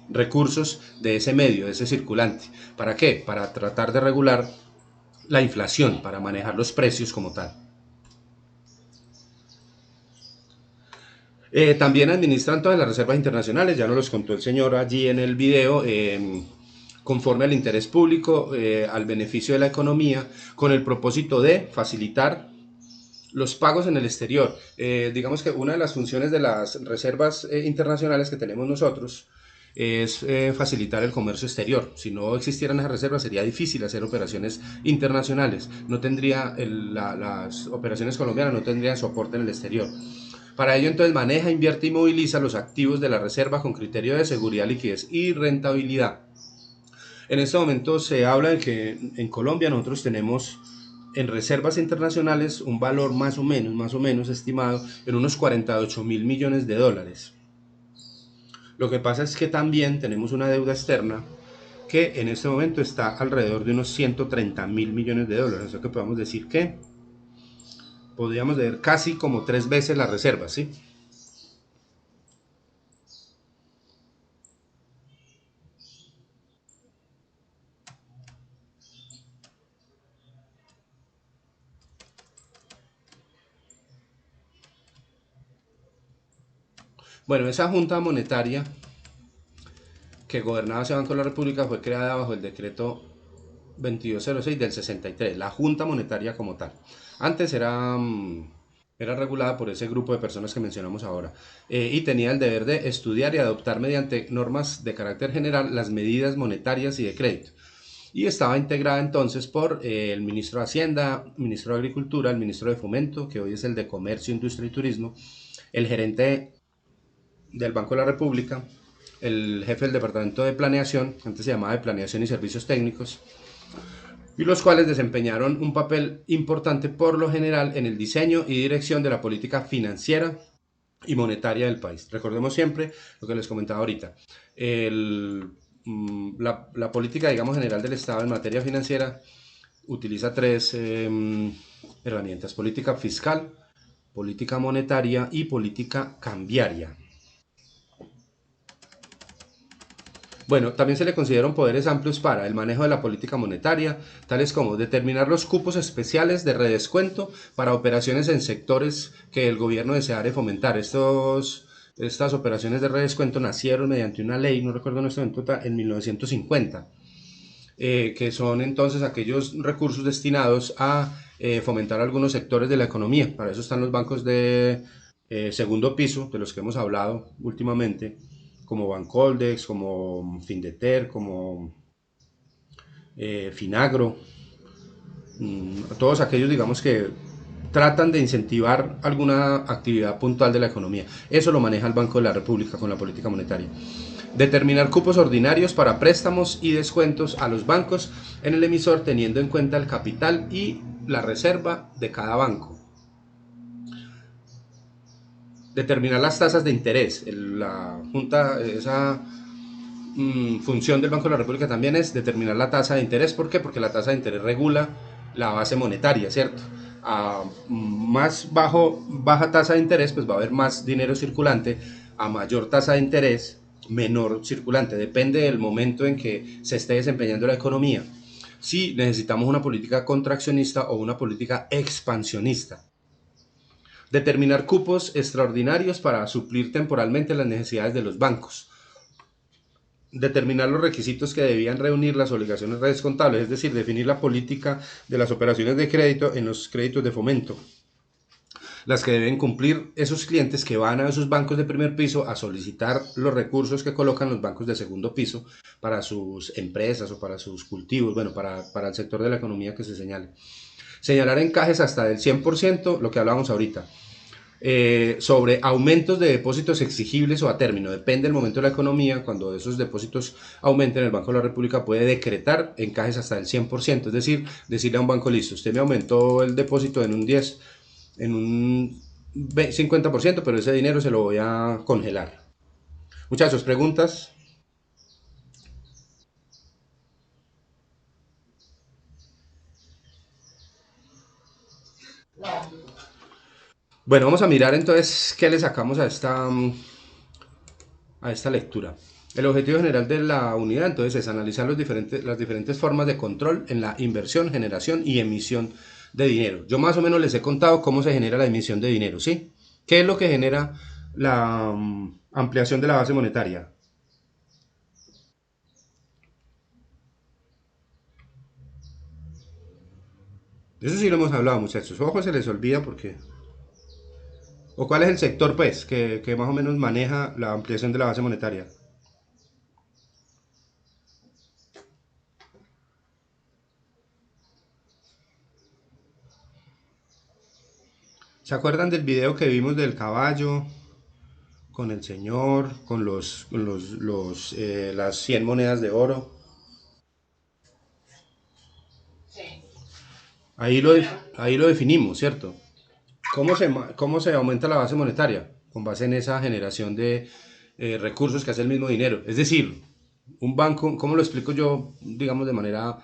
recursos de ese medio, de ese circulante. ¿Para qué? Para tratar de regular la inflación, para manejar los precios como tal. También administran todas las reservas internacionales, ya nos los contó el señor allí en el video, conforme al interés público, al beneficio de la economía, con el propósito de facilitar los pagos en el exterior. Digamos que una de las funciones de las reservas internacionales que tenemos nosotros es facilitar el comercio exterior. Si no existieran esas reservas sería difícil hacer operaciones internacionales. No tendría las operaciones colombianas no tendrían soporte en el exterior. Para ello entonces maneja, invierte y moviliza los activos de la reserva con criterio de seguridad, liquidez y rentabilidad. En este momento se habla de que en Colombia nosotros tenemos en reservas internacionales un valor más o menos estimado en unos 48.000 millones de dólares. Lo que pasa es que también tenemos una deuda externa que en este momento está alrededor de unos 130.000 millones de dólares. O sea que podemos decir que podríamos ver casi como 3 veces las reservas, ¿sí? Bueno, esa junta monetaria que gobernaba ese Banco de la República fue creada bajo el decreto 2206 del 63, la Junta Monetaria como tal. Antes era regulada por ese grupo de personas que mencionamos ahora y tenía el deber de estudiar y adoptar mediante normas de carácter general las medidas monetarias y de crédito. Y estaba integrada entonces por el ministro de Hacienda, ministro de Agricultura, el ministro de Fomento, que hoy es el de Comercio, Industria y Turismo, el gerente del Banco de la República, el jefe del Departamento de Planeación, antes se llamaba de Planeación y Servicios Técnicos, y los cuales desempeñaron un papel importante por lo general en el diseño y dirección de la política financiera y monetaria del país. Recordemos siempre lo que les comentaba ahorita. La política, digamos, general del Estado en materia financiera utiliza tres herramientas: política fiscal, política monetaria y política cambiaria. Bueno, también se le consideran poderes amplios para el manejo de la política monetaria, tales como determinar los cupos especiales de redescuento para operaciones en sectores que el gobierno deseare fomentar. Estas operaciones de redescuento nacieron mediante una ley, no recuerdo en este momento, en 1950, que son entonces aquellos recursos destinados a fomentar algunos sectores de la economía. Para eso están los bancos de segundo piso, de los que hemos hablado últimamente, como Bancoldex, como Findeter, como Finagro, todos aquellos, digamos, que tratan de incentivar alguna actividad puntual de la economía. Eso lo maneja el Banco de la República con la política monetaria. Determinar cupos ordinarios para préstamos y descuentos a los bancos en el emisor teniendo en cuenta el capital y la reserva de cada banco. Determinar las tasas de interés. La Junta, esa función del Banco de la República también es determinar la tasa de interés. ¿Por qué? Porque la tasa de interés regula la base monetaria, ¿cierto? A baja tasa de interés, pues va a haber más dinero circulante. A mayor tasa de interés, menor circulante. Depende del momento en que se esté desempeñando la economía. Si necesitamos una política contraccionista o una política expansionista. Determinar cupos extraordinarios para suplir temporalmente las necesidades de los bancos. Determinar los requisitos que debían reunir las obligaciones redescontables, es decir, definir la política de las operaciones de crédito en los créditos de fomento, las que deben cumplir esos clientes que van a esos bancos de primer piso a solicitar los recursos que colocan los bancos de segundo piso para sus empresas o para sus cultivos, bueno, para el sector de la economía que se señale. Señalar encajes hasta del 100%, lo que hablábamos ahorita. Sobre aumentos de depósitos exigibles o a término, depende del momento de la economía. Cuando esos depósitos aumenten, el Banco de la República puede decretar encajes hasta el 100%, es decir, decirle a un banco: listo, usted me aumentó el depósito en un 10, en un 50%, pero ese dinero se lo voy a congelar. Muchachos, preguntas. Bueno, vamos a mirar entonces qué le sacamos a esta lectura. El objetivo general de la unidad entonces es analizar las diferentes formas de control en la inversión, generación y emisión de dinero. Yo más o menos les he contado cómo se genera la emisión de dinero, ¿sí? ¿Qué es lo que genera la ampliación de la base monetaria? Eso sí lo hemos hablado, muchachos. Ojo, se les olvida porque... ¿O cuál es el sector, pues, que más o menos maneja la ampliación de la base monetaria? ¿Se acuerdan del video que vimos del caballo con el señor, con las 100 monedas de oro? Ahí lo definimos, ¿cierto? ¿Cómo se aumenta la base monetaria? Con base en esa generación de recursos que hace el mismo dinero. Es decir, un banco, ¿cómo lo explico yo, digamos, de manera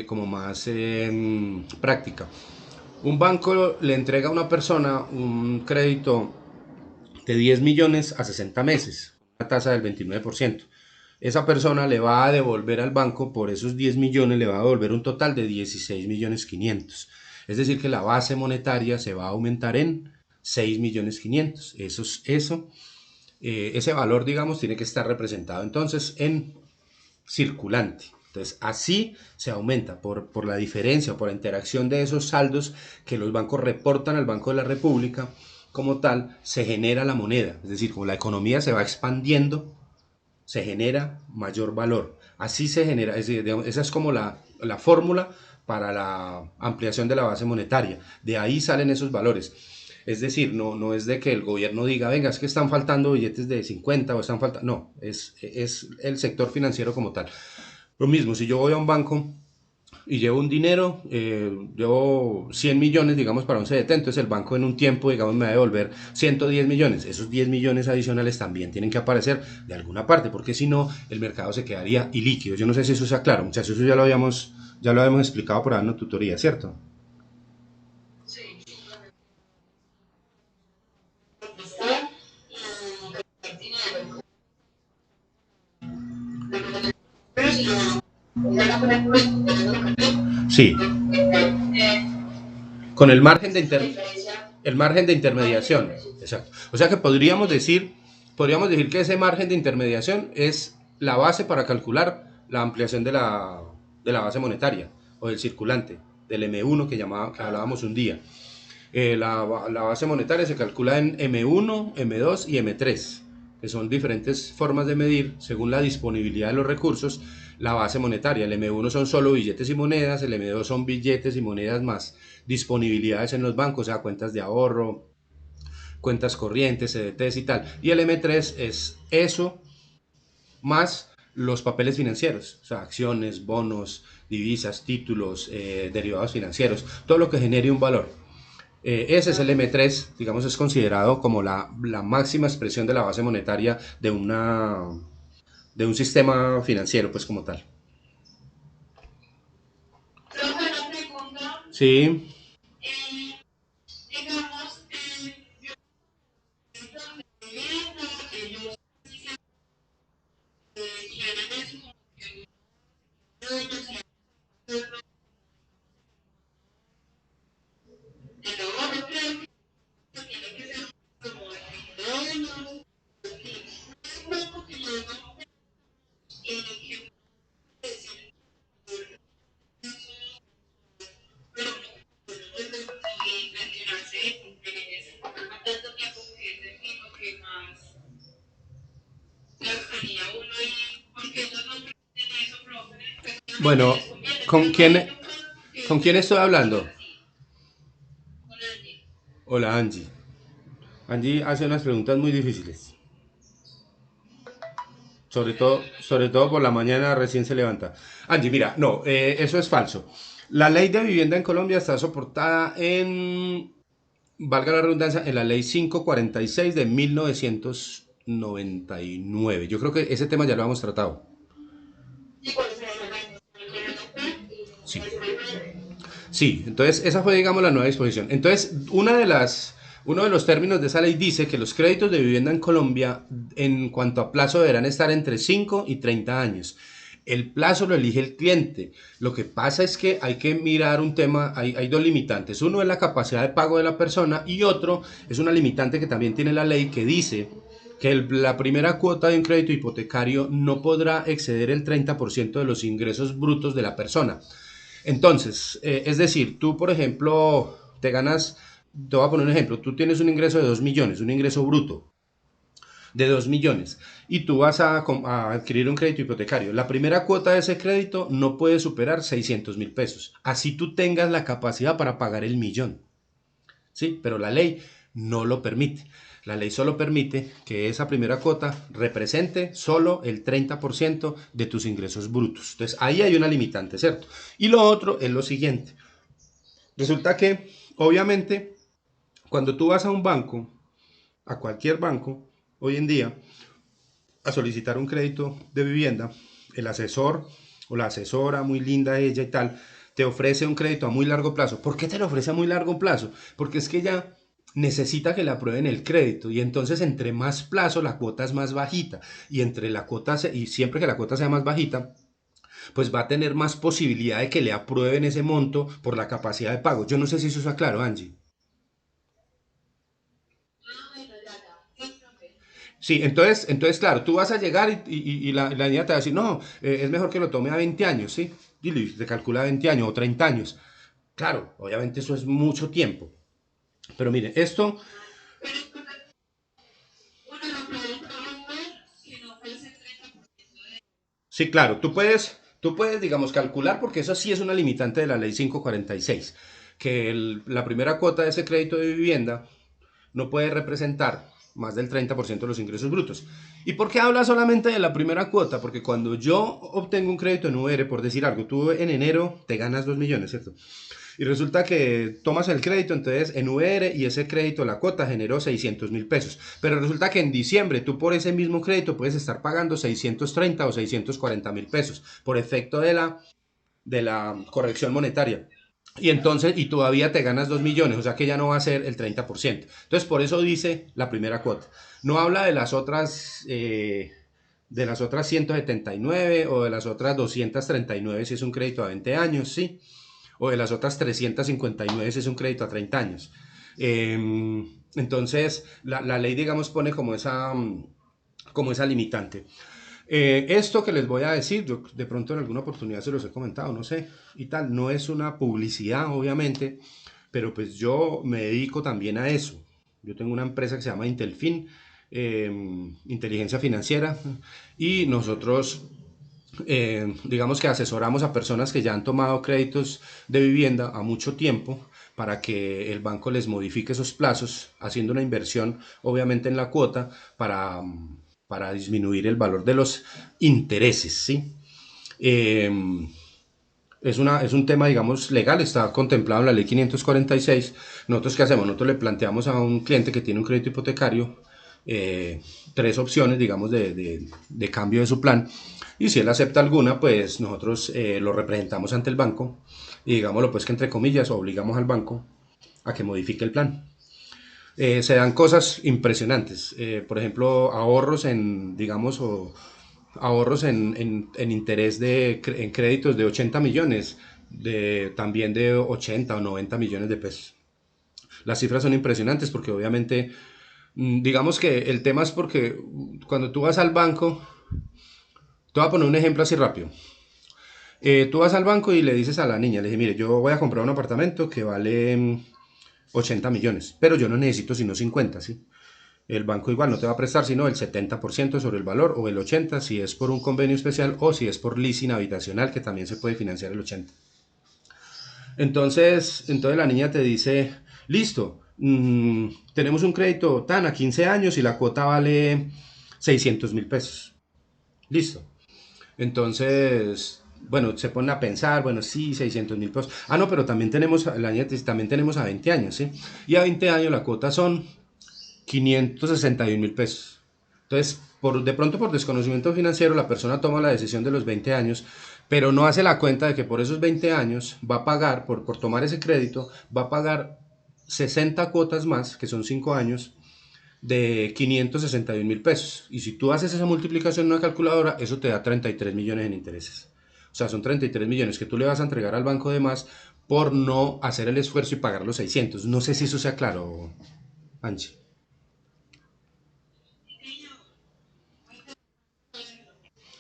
como más práctica? Un banco le entrega a una persona un crédito de 10 millones a 60 meses, una tasa del 29%. Esa persona le va a devolver al banco por esos 10 millones, le va a devolver un total de 16 millones 500. Es decir, que la base monetaria se va a aumentar en 6 millones 500. Ese valor, digamos, tiene que estar representado entonces en circulante. Entonces, así se aumenta por la diferencia o por la interacción de esos saldos que los bancos reportan al Banco de la República. Como tal, se genera la moneda. Es decir, como la economía se va expandiendo, se genera mayor valor. Así se genera, es decir, digamos, esa es como la fórmula para la ampliación de la base monetaria. De ahí salen esos valores. Es decir, no es de que el gobierno diga: venga, es que están faltando billetes de 50 o están faltando... No, es el sector financiero como tal. Lo mismo, si yo voy a un banco y llevo un dinero, llevo 100 millones, digamos, para un CDT, entonces el banco en un tiempo, digamos, me va a devolver 110 millones. Esos 10 millones adicionales también tienen que aparecer de alguna parte, porque si no, el mercado se quedaría ilíquido. Yo no sé si eso sea claro, muchachos, eso ya lo habíamos explicado por ahí en la tutoría, ¿cierto? Sí, con el margen de intermediación. Exacto. O sea que podríamos decir que ese margen de intermediación es la base para calcular la ampliación de la base monetaria o del circulante, del M1 que hablábamos un día. La base monetaria se calcula en M1, M2 y M3, que son diferentes formas de medir según la disponibilidad de los recursos la base monetaria. El M1 son solo billetes y monedas, el M2 son billetes y monedas más disponibilidades en los bancos, o sea, cuentas de ahorro, cuentas corrientes, CDTs y tal. Y el M3 es eso más los papeles financieros, o sea, acciones, bonos, divisas, títulos, derivados financieros, todo lo que genere un valor. Ese es el M3, digamos, es considerado como la máxima expresión de la base monetaria de un sistema financiero, pues como tal. Sí, bueno, ¿con quién, ¿con quién estoy hablando? Hola Angie. Angie hace unas preguntas muy difíciles. Sobre todo por la mañana recién se levanta. Angie, mira, no, eso es falso. La ley de vivienda en Colombia está soportada en, valga la redundancia, en la ley 546 de 1999. Yo creo que ese tema ya lo hemos tratado. Sí. Sí, entonces esa fue, digamos, la nueva disposición. Entonces, uno de los términos de esa ley dice que los créditos de vivienda en Colombia, en cuanto a plazo, deberán estar entre 5 y 30 años. El plazo lo elige el cliente. Lo que pasa es que hay que mirar un tema, hay dos limitantes. Uno es la capacidad de pago de la persona y otro es una limitante que también tiene la ley que dice que la primera cuota de un crédito hipotecario no podrá exceder el 30% de los ingresos brutos de la persona. Entonces, es decir, tú, por ejemplo, te ganas, te voy a poner un ejemplo, tú tienes un ingreso de 2 millones, un ingreso bruto de 2 millones, y tú vas a adquirir un crédito hipotecario. La primera cuota de ese crédito no puede superar 600.000 pesos. Así tú tengas la capacidad para pagar el millón. ¿Sí? Pero la ley no lo permite. La ley solo permite que esa primera cuota represente solo el 30% de tus ingresos brutos. Entonces ahí hay una limitante, ¿cierto? Y lo otro es lo siguiente. Resulta que, obviamente, cuando tú vas a un banco, a cualquier banco, hoy en día, a solicitar un crédito de vivienda, el asesor o la asesora, muy linda ella y tal, te ofrece un crédito a muy largo plazo. ¿Por qué te lo ofrece a muy largo plazo? Porque es que ella necesita que le aprueben el crédito y entonces entre más plazo la cuota es más bajita y entre la cuota y siempre que la cuota sea más bajita pues va a tener más posibilidad de que le aprueben ese monto por la capacidad de pago. Yo no sé si eso está claro, Angie. Sí, entonces claro, tú vas a llegar y la niña te va a decir, no, es mejor que lo tome a 20 años, ¿sí? Y te calcula 20 años o 30 años. Claro, obviamente eso es mucho tiempo. Pero mire, esto, sí, claro, tú puedes, digamos, calcular, porque eso sí es una limitante de la ley 546, que la primera cuota de ese crédito de vivienda no puede representar más del 30% de los ingresos brutos. ¿Y por qué habla solamente de la primera cuota? Porque cuando yo obtengo un crédito en VR, por decir algo, tú en enero te ganas 2 millones, ¿cierto? Y resulta que tomas el crédito entonces en VR y ese crédito, la cuota generó 600.000 pesos. Pero resulta que en diciembre tú por ese mismo crédito puedes estar pagando 630 o 640.000 pesos por efecto de la corrección monetaria. Y entonces, y todavía te ganas 2 millones, o sea que ya no va a ser el 30%. Entonces, por eso dice la primera cuota. No habla de las otras 179 o de las otras 239 si es un crédito a 20 años, ¿sí? O de las otras 359 si es un crédito a 30 años. Entonces, la ley, digamos, pone como esa limitante. Esto que les voy a decir, yo de pronto en alguna oportunidad se los he comentado, no sé, y tal, no es una publicidad, obviamente, pero pues yo me dedico también a eso. Yo tengo una empresa que se llama Intelfin, Inteligencia Financiera, y nosotros digamos que asesoramos a personas que ya han tomado créditos de vivienda a mucho tiempo para que el banco les modifique esos plazos, haciendo una inversión obviamente en la cuota para disminuir el valor de los intereses, ¿sí? Eh, es un tema, digamos, legal, está contemplado en la ley 546. Nosotros, ¿qué hacemos? Nosotros le planteamos a un cliente que tiene un crédito hipotecario eh, tres opciones, digamos, de cambio de su plan. Y si él acepta alguna, pues nosotros lo representamos ante el banco y digámoslo, pues que entre comillas, obligamos al banco a que modifique el plan. Se dan cosas impresionantes, por ejemplo, ahorros en, digamos, o ahorros en interés en créditos de 80 millones, también de 80 o 90 millones de pesos. Las cifras son impresionantes porque obviamente, digamos que el tema es porque cuando tú vas al banco, te voy a poner un ejemplo así rápido. Tú vas al banco y le dices a la niña, le dices, mire, yo voy a comprar un apartamento que vale 80 millones, pero yo no necesito sino 50, ¿sí? El banco igual no te va a prestar sino el 70% sobre el valor o el 80% si es por un convenio especial o si es por leasing habitacional que también se puede financiar el 80%. Entonces la niña te dice, listo, tenemos un crédito tan a 15 años y la cuota vale 600.000 pesos. Listo. Entonces, bueno, se pone a pensar, bueno, sí, 600.000 pesos. Ah, no, pero también tenemos, la niña también tenemos a 20 años, ¿sí? Y a 20 años la cuota son 561.000 pesos. Entonces, de pronto por desconocimiento financiero, la persona toma la decisión de los 20 años, pero no hace la cuenta de que por esos 20 años va a pagar, por tomar ese crédito, va a pagar 60 cuotas más, que son 5 años, de 561.000 pesos. Y si tú haces esa multiplicación en una calculadora, eso te da 33 millones en intereses. O sea, son 33 millones que tú le vas a entregar al banco de más por no hacer el esfuerzo y pagar los 600. No sé si eso sea claro, Angie.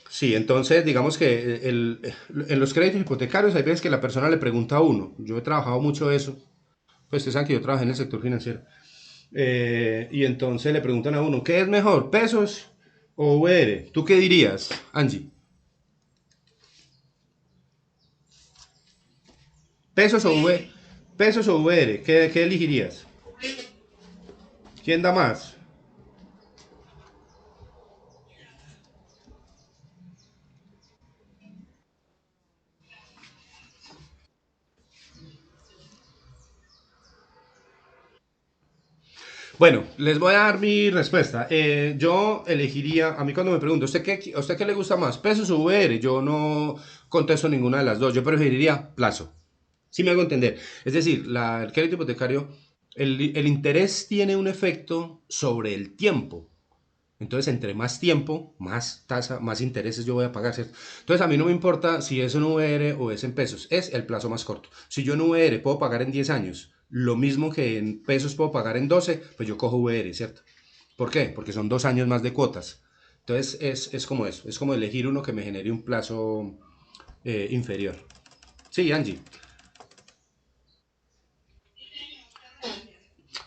Sí, entonces digamos que en los créditos hipotecarios hay veces que la persona le pregunta a uno, yo he trabajado mucho eso, pues ustedes saben que yo trabajé en el sector financiero, y entonces le preguntan a uno, ¿qué es mejor, pesos o VR? ¿Tú qué dirías, Angie? ¿Pesos o VR? ¿Pesos o VR? ¿Qué elegirías? ¿Quién da más? Bueno, les voy a dar mi respuesta. Yo elegiría, a mí cuando me pregunto, ¿usted qué le gusta más? ¿Pesos o VR? Yo no contesto ninguna de las dos. Yo preferiría plazo. Sí me hago entender. Es decir, el crédito hipotecario, el interés tiene un efecto sobre el tiempo. Entonces, entre más tiempo, más tasa, más intereses yo voy a pagar, ¿cierto? Entonces, a mí no me importa si es en VR o es en pesos, es el plazo más corto. Si yo en VR puedo pagar en 10 años lo mismo que en pesos puedo pagar en 12, pues yo cojo VR, ¿cierto? ¿Por qué? Porque son 2 años más de cuotas. Entonces, es como eso, es como elegir uno que me genere un plazo inferior. Sí, Angie.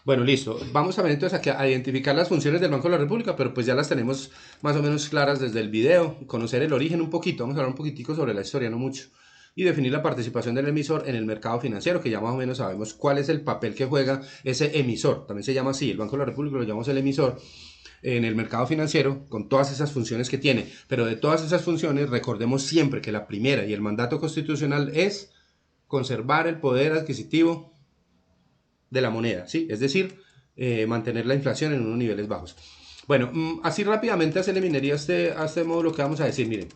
Bueno, listo. Vamos a ver entonces aquí a identificar las funciones del Banco de la República, pero pues ya las tenemos más o menos claras desde el video. Conocer el origen un poquito, vamos a hablar un poquitico sobre la historia, no mucho. Y definir la participación del emisor en el mercado financiero, que ya más o menos sabemos cuál es el papel que juega ese emisor. También se llama así, el Banco de la República lo llamamos el emisor en el mercado financiero, con todas esas funciones que tiene. Pero de todas esas funciones, recordemos siempre que la primera y el mandato constitucional es conservar el poder adquisitivo de la moneda, ¿sí? Es decir, mantener la inflación en unos niveles bajos. Bueno, así rápidamente se eliminaría a este modo lo que vamos a decir, miren.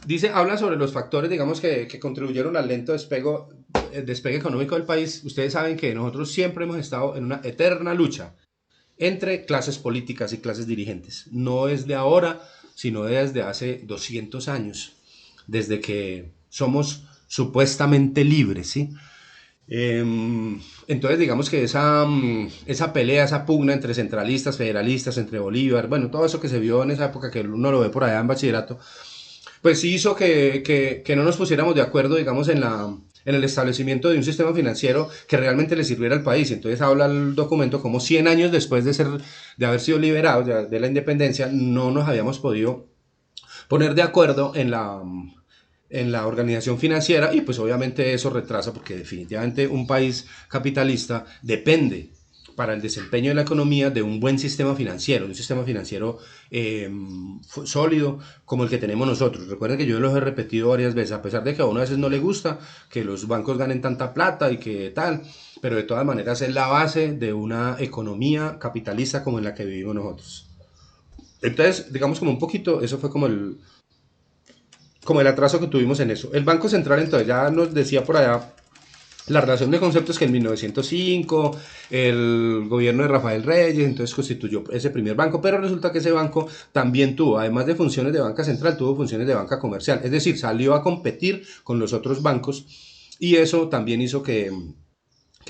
Dice, habla sobre los factores, digamos, que contribuyeron al lento despegue económico del país. Ustedes saben que nosotros siempre hemos estado en una eterna lucha entre clases políticas y clases dirigentes. No es de ahora, sino desde hace 200 años, desde que somos supuestamente libres, ¿sí? Entonces, digamos que esa pelea, esa pugna entre centralistas, federalistas, entre Bolívar, bueno, todo eso que se vio en esa época, que uno lo ve por allá en bachillerato, pues sí hizo que no nos pusiéramos de acuerdo, digamos, en el establecimiento de un sistema financiero que realmente le sirviera al país. Entonces habla el documento como 100 años después de haber sido liberados de la independencia, no nos habíamos podido poner de acuerdo en la organización financiera y pues obviamente eso retrasa porque definitivamente un país capitalista depende para el desempeño de la economía de un buen sistema financiero sólido como el que tenemos nosotros. Recuerden que yo los he repetido varias veces, a pesar de que a uno a veces no le gusta que los bancos ganen tanta plata y que tal, pero de todas maneras es la base de una economía capitalista como en la que vivimos nosotros. Entonces, digamos como un poquito, eso fue como el atraso que tuvimos en eso. El Banco Central entonces ya nos decía por allá la relación de conceptos que en 1905 el gobierno de Rafael Reyes entonces constituyó ese primer banco, pero resulta que ese banco también tuvo, además de funciones de banca central, tuvo funciones de banca comercial, es decir, salió a competir con los otros bancos y eso también hizo que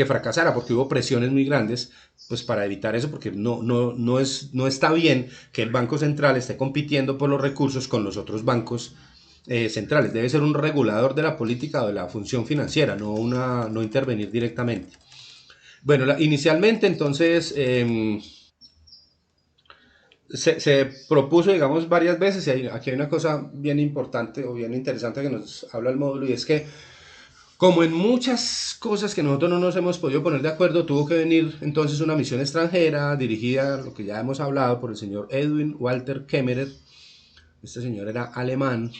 fracasara porque hubo presiones muy grandes pues para evitar eso porque no está bien que el Banco Central esté compitiendo por los recursos con los otros bancos centrales. Debe ser un regulador de la política o de la función financiera, no intervenir directamente. Bueno, inicialmente entonces se propuso, digamos, varias veces, y aquí hay una cosa bien importante o bien interesante que nos habla el módulo, y es que como en muchas cosas que nosotros no nos hemos podido poner de acuerdo, tuvo que venir entonces una misión extranjera dirigida, lo que ya hemos hablado, por el señor Edwin Walter Kemmerer. Este señor era alemán,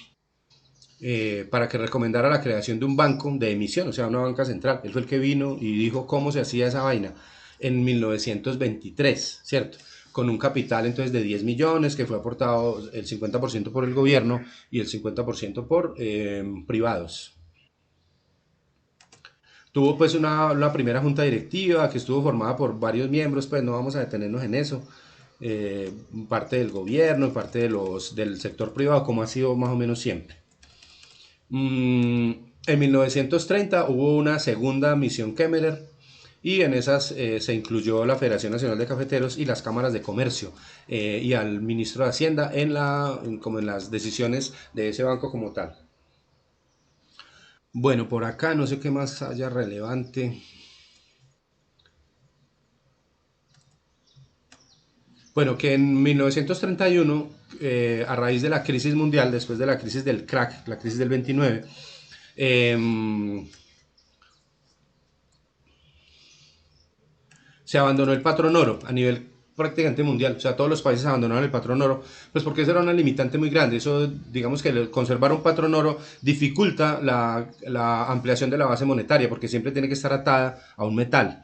para que recomendara la creación de un banco de emisión, o sea, una banca central. Él fue el que vino y dijo cómo se hacía esa vaina en 1923, ¿cierto? Con un capital entonces de 10 millones que fue aportado el 50% por el gobierno y el 50% por privados. Tuvo pues una primera junta directiva que estuvo formada por varios miembros, pues no vamos a detenernos en eso. Parte del gobierno, parte del sector privado, como ha sido más o menos siempre. En 1930 hubo una segunda misión Kemmerer y en esas se incluyó la Federación Nacional de Cafeteros y las cámaras de comercio y al ministro de Hacienda como en las decisiones de ese banco como tal. Bueno, por acá no sé qué más haya relevante. Bueno, que en 1931, a raíz de la crisis mundial, después de la crisis del crack, la crisis del 29, eh, se abandonó el patrón oro a nivel prácticamente mundial, o sea, todos los países abandonaron el patrón oro, pues porque eso era una limitante muy grande, eso digamos que conservar un patrón oro dificulta la ampliación de la base monetaria, porque siempre tiene que estar atada a un metal.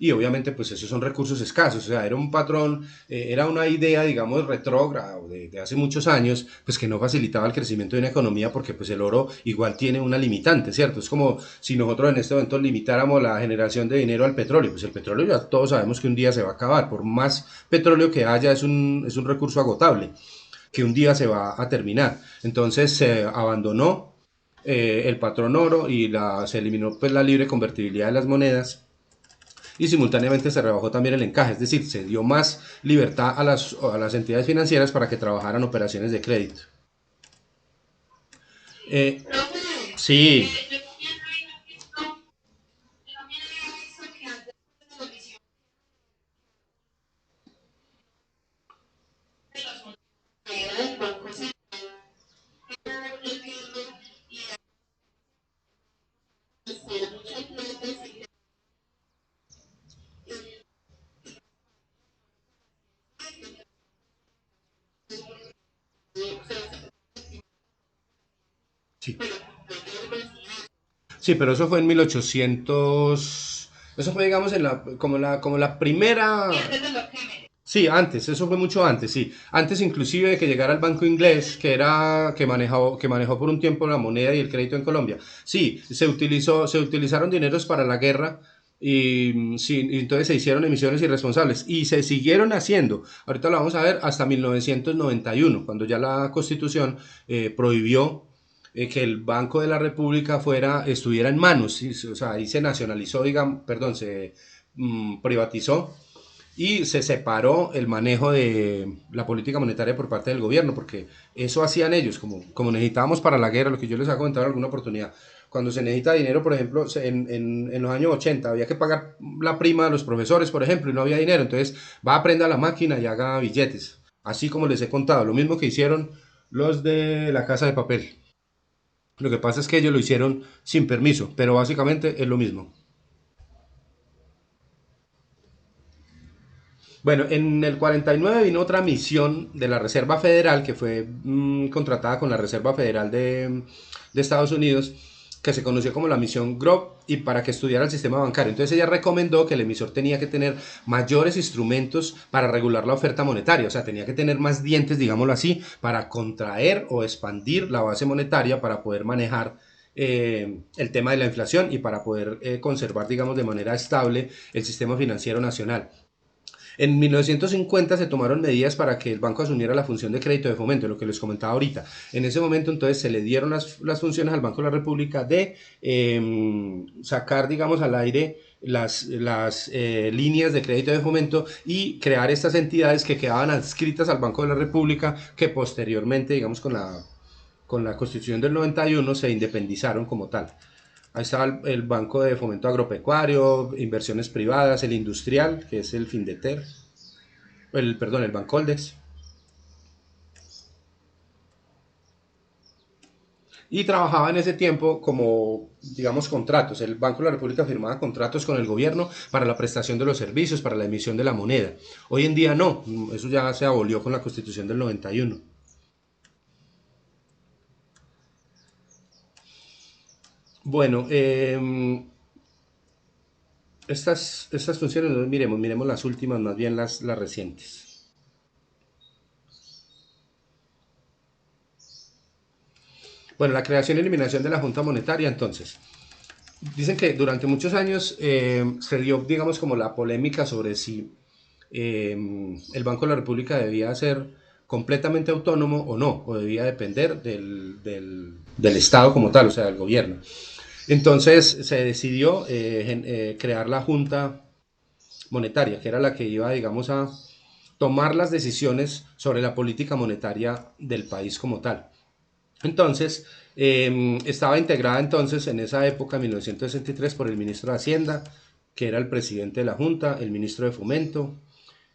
Y obviamente pues esos son recursos escasos, o sea, era un patrón, era una idea, digamos, retrógrada de hace muchos años, pues que no facilitaba el crecimiento de una economía porque pues el oro igual tiene una limitante, ¿cierto? Es como si nosotros en este momento limitáramos la generación de dinero al petróleo, pues el petróleo ya todos sabemos que un día se va a acabar, por más petróleo que haya es un recurso agotable, que un día se va a terminar. Entonces se abandonó el patrón oro y se eliminó pues la libre convertibilidad de las monedas y simultáneamente se rebajó también el encaje, es decir, se dio más libertad a las entidades financieras para que trabajaran operaciones de crédito. Eh, sí, sí, sí, pero eso fue en 1800, eso fue digamos como la primera. Sí, antes, eso fue mucho antes, sí. Antes inclusive de que llegara el banco inglés, que manejó por un tiempo la moneda y el crédito en Colombia. Sí, se utilizaron dineros para la guerra y sí, y entonces se hicieron emisiones irresponsables y se siguieron haciendo. Ahorita lo vamos a ver hasta 1991, cuando ya la Constitución prohibió que el Banco de la República estuviera en manos, ¿sí? O sea, ahí se nacionalizó, digamos, perdón, se privatizó y se separó el manejo de la política monetaria por parte del gobierno, porque eso hacían ellos, como necesitábamos para la guerra, lo que yo les he comentado en alguna oportunidad. Cuando se necesita dinero, por ejemplo, en los años 80 había que pagar la prima de los profesores, por ejemplo, y no había dinero, entonces va a aprender a la máquina y haga billetes, así como les he contado, lo mismo que hicieron Los de la Casa de Papel. Lo que pasa es que ellos lo hicieron sin permiso, pero básicamente es lo mismo. Bueno, en el 49 vino otra misión de la Reserva Federal que fue contratada con la Reserva Federal de Estados Unidos, que se conoció como la misión GROP y para que estudiara el sistema bancario. Entonces ella recomendó que el emisor tenía que tener mayores instrumentos para regular la oferta monetaria, o sea, tenía que tener más dientes, digámoslo así, para contraer o expandir la base monetaria para poder manejar el tema de la inflación y para poder conservar, digamos, de manera estable el sistema financiero nacional. En 1950 se tomaron medidas para que el banco asumiera la función de crédito de fomento, lo que les comentaba ahorita. En ese momento entonces se le dieron las funciones al Banco de la República de sacar, digamos, al aire las líneas de crédito de fomento y crear estas entidades que quedaban adscritas al Banco de la República que posteriormente, digamos, con la Constitución del 91 se independizaron como tal. Ahí estaba el Banco de Fomento Agropecuario, inversiones privadas, el industrial, que es el Findeter, perdón, el Bancoldes. Y trabajaba en ese tiempo como, digamos, contratos. El Banco de la República firmaba contratos con el gobierno para la prestación de los servicios, para la emisión de la moneda. Hoy en día no, eso ya se abolió con la Constitución del 91. Bueno, estas funciones, miremos las últimas, más bien las recientes. Bueno, la creación y eliminación de la Junta Monetaria, entonces. Dicen que durante muchos años se dio, digamos, como la polémica sobre si el Banco de la República debía ser completamente autónomo o no, o debía depender del Estado como tal, o sea, del gobierno. Entonces se decidió crear la Junta Monetaria, que era la que iba, digamos, a tomar las decisiones sobre la política monetaria del país como tal. Entonces, estaba integrada entonces en esa época, en 1963, por el ministro de Hacienda, que era el presidente de la Junta, el ministro de Fomento,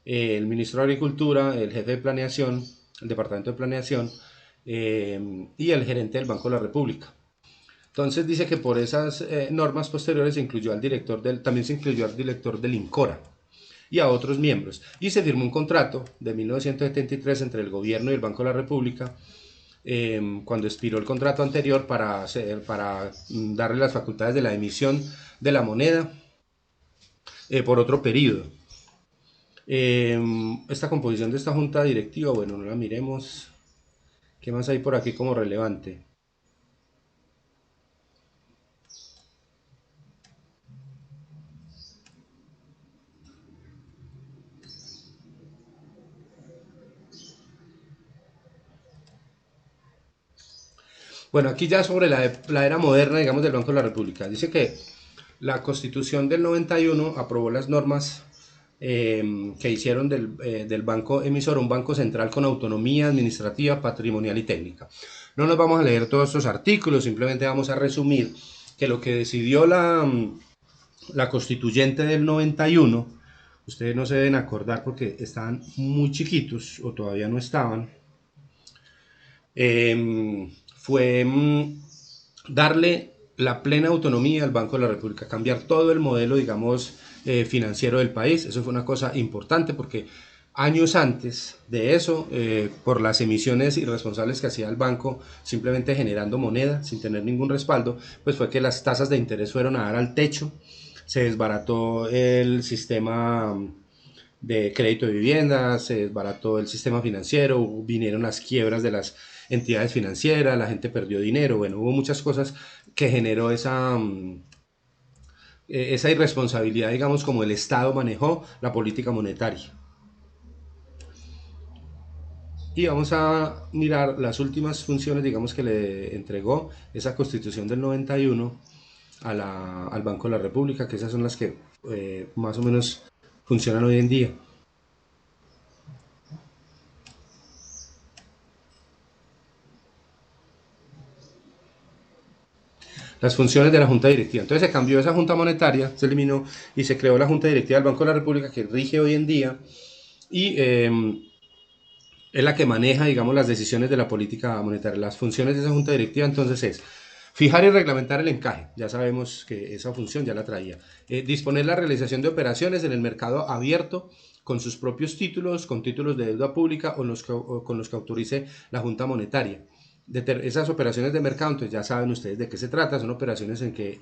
el ministro de Agricultura, el jefe de planeación, el departamento de planeación, y el gerente del Banco de la República. Entonces dice que por esas normas posteriores también se incluyó al director del INCORA y a otros miembros. Y se firmó un contrato de 1973 entre el gobierno y el Banco de la República cuando expiró el contrato anterior para darle las facultades de la emisión de la moneda por otro periodo. Esta composición de esta junta directiva, bueno, no la miremos. ¿Qué más hay por aquí como relevante? Bueno, aquí ya sobre la era moderna, digamos, del Banco de la República. Dice que la Constitución del 91 aprobó las normas que hicieron del banco emisor un banco central con autonomía administrativa, patrimonial y técnica. No nos vamos a leer todos estos artículos, simplemente vamos a resumir que lo que decidió la constituyente del 91, ustedes no se deben acordar porque estaban muy chiquitos o todavía no estaban, fue darle la plena autonomía al Banco de la República, cambiar todo el modelo, digamos, financiero del país. Eso fue una cosa importante porque años antes de eso, por las emisiones irresponsables que hacía el banco, simplemente generando moneda sin tener ningún respaldo, pues fue que las tasas de interés fueron a dar al techo, se desbarató el sistema de crédito de vivienda, se desbarató el sistema financiero, vinieron las quiebras de las entidades financieras, la gente perdió dinero, bueno, hubo muchas cosas que generó esa irresponsabilidad, digamos, como el Estado manejó la política monetaria. Y vamos a mirar las últimas funciones, digamos, que le entregó esa constitución del 91 al Banco de la República, que esas son las que más o menos funcionan hoy en día. Las funciones de la Junta Directiva. Entonces se cambió esa Junta Monetaria, se eliminó y se creó la Junta Directiva del Banco de la República que rige hoy en día y es la que maneja, digamos, las decisiones de la política monetaria. Las funciones de esa junta directiva entonces es fijar y reglamentar el encaje, ya sabemos que esa función ya la traía. Disponer la realización de operaciones en el mercado abierto con sus propios títulos, con títulos de deuda pública o con los que autorice la Junta Monetaria. Esas operaciones de mercado, entonces ya saben ustedes de qué se trata, son operaciones en que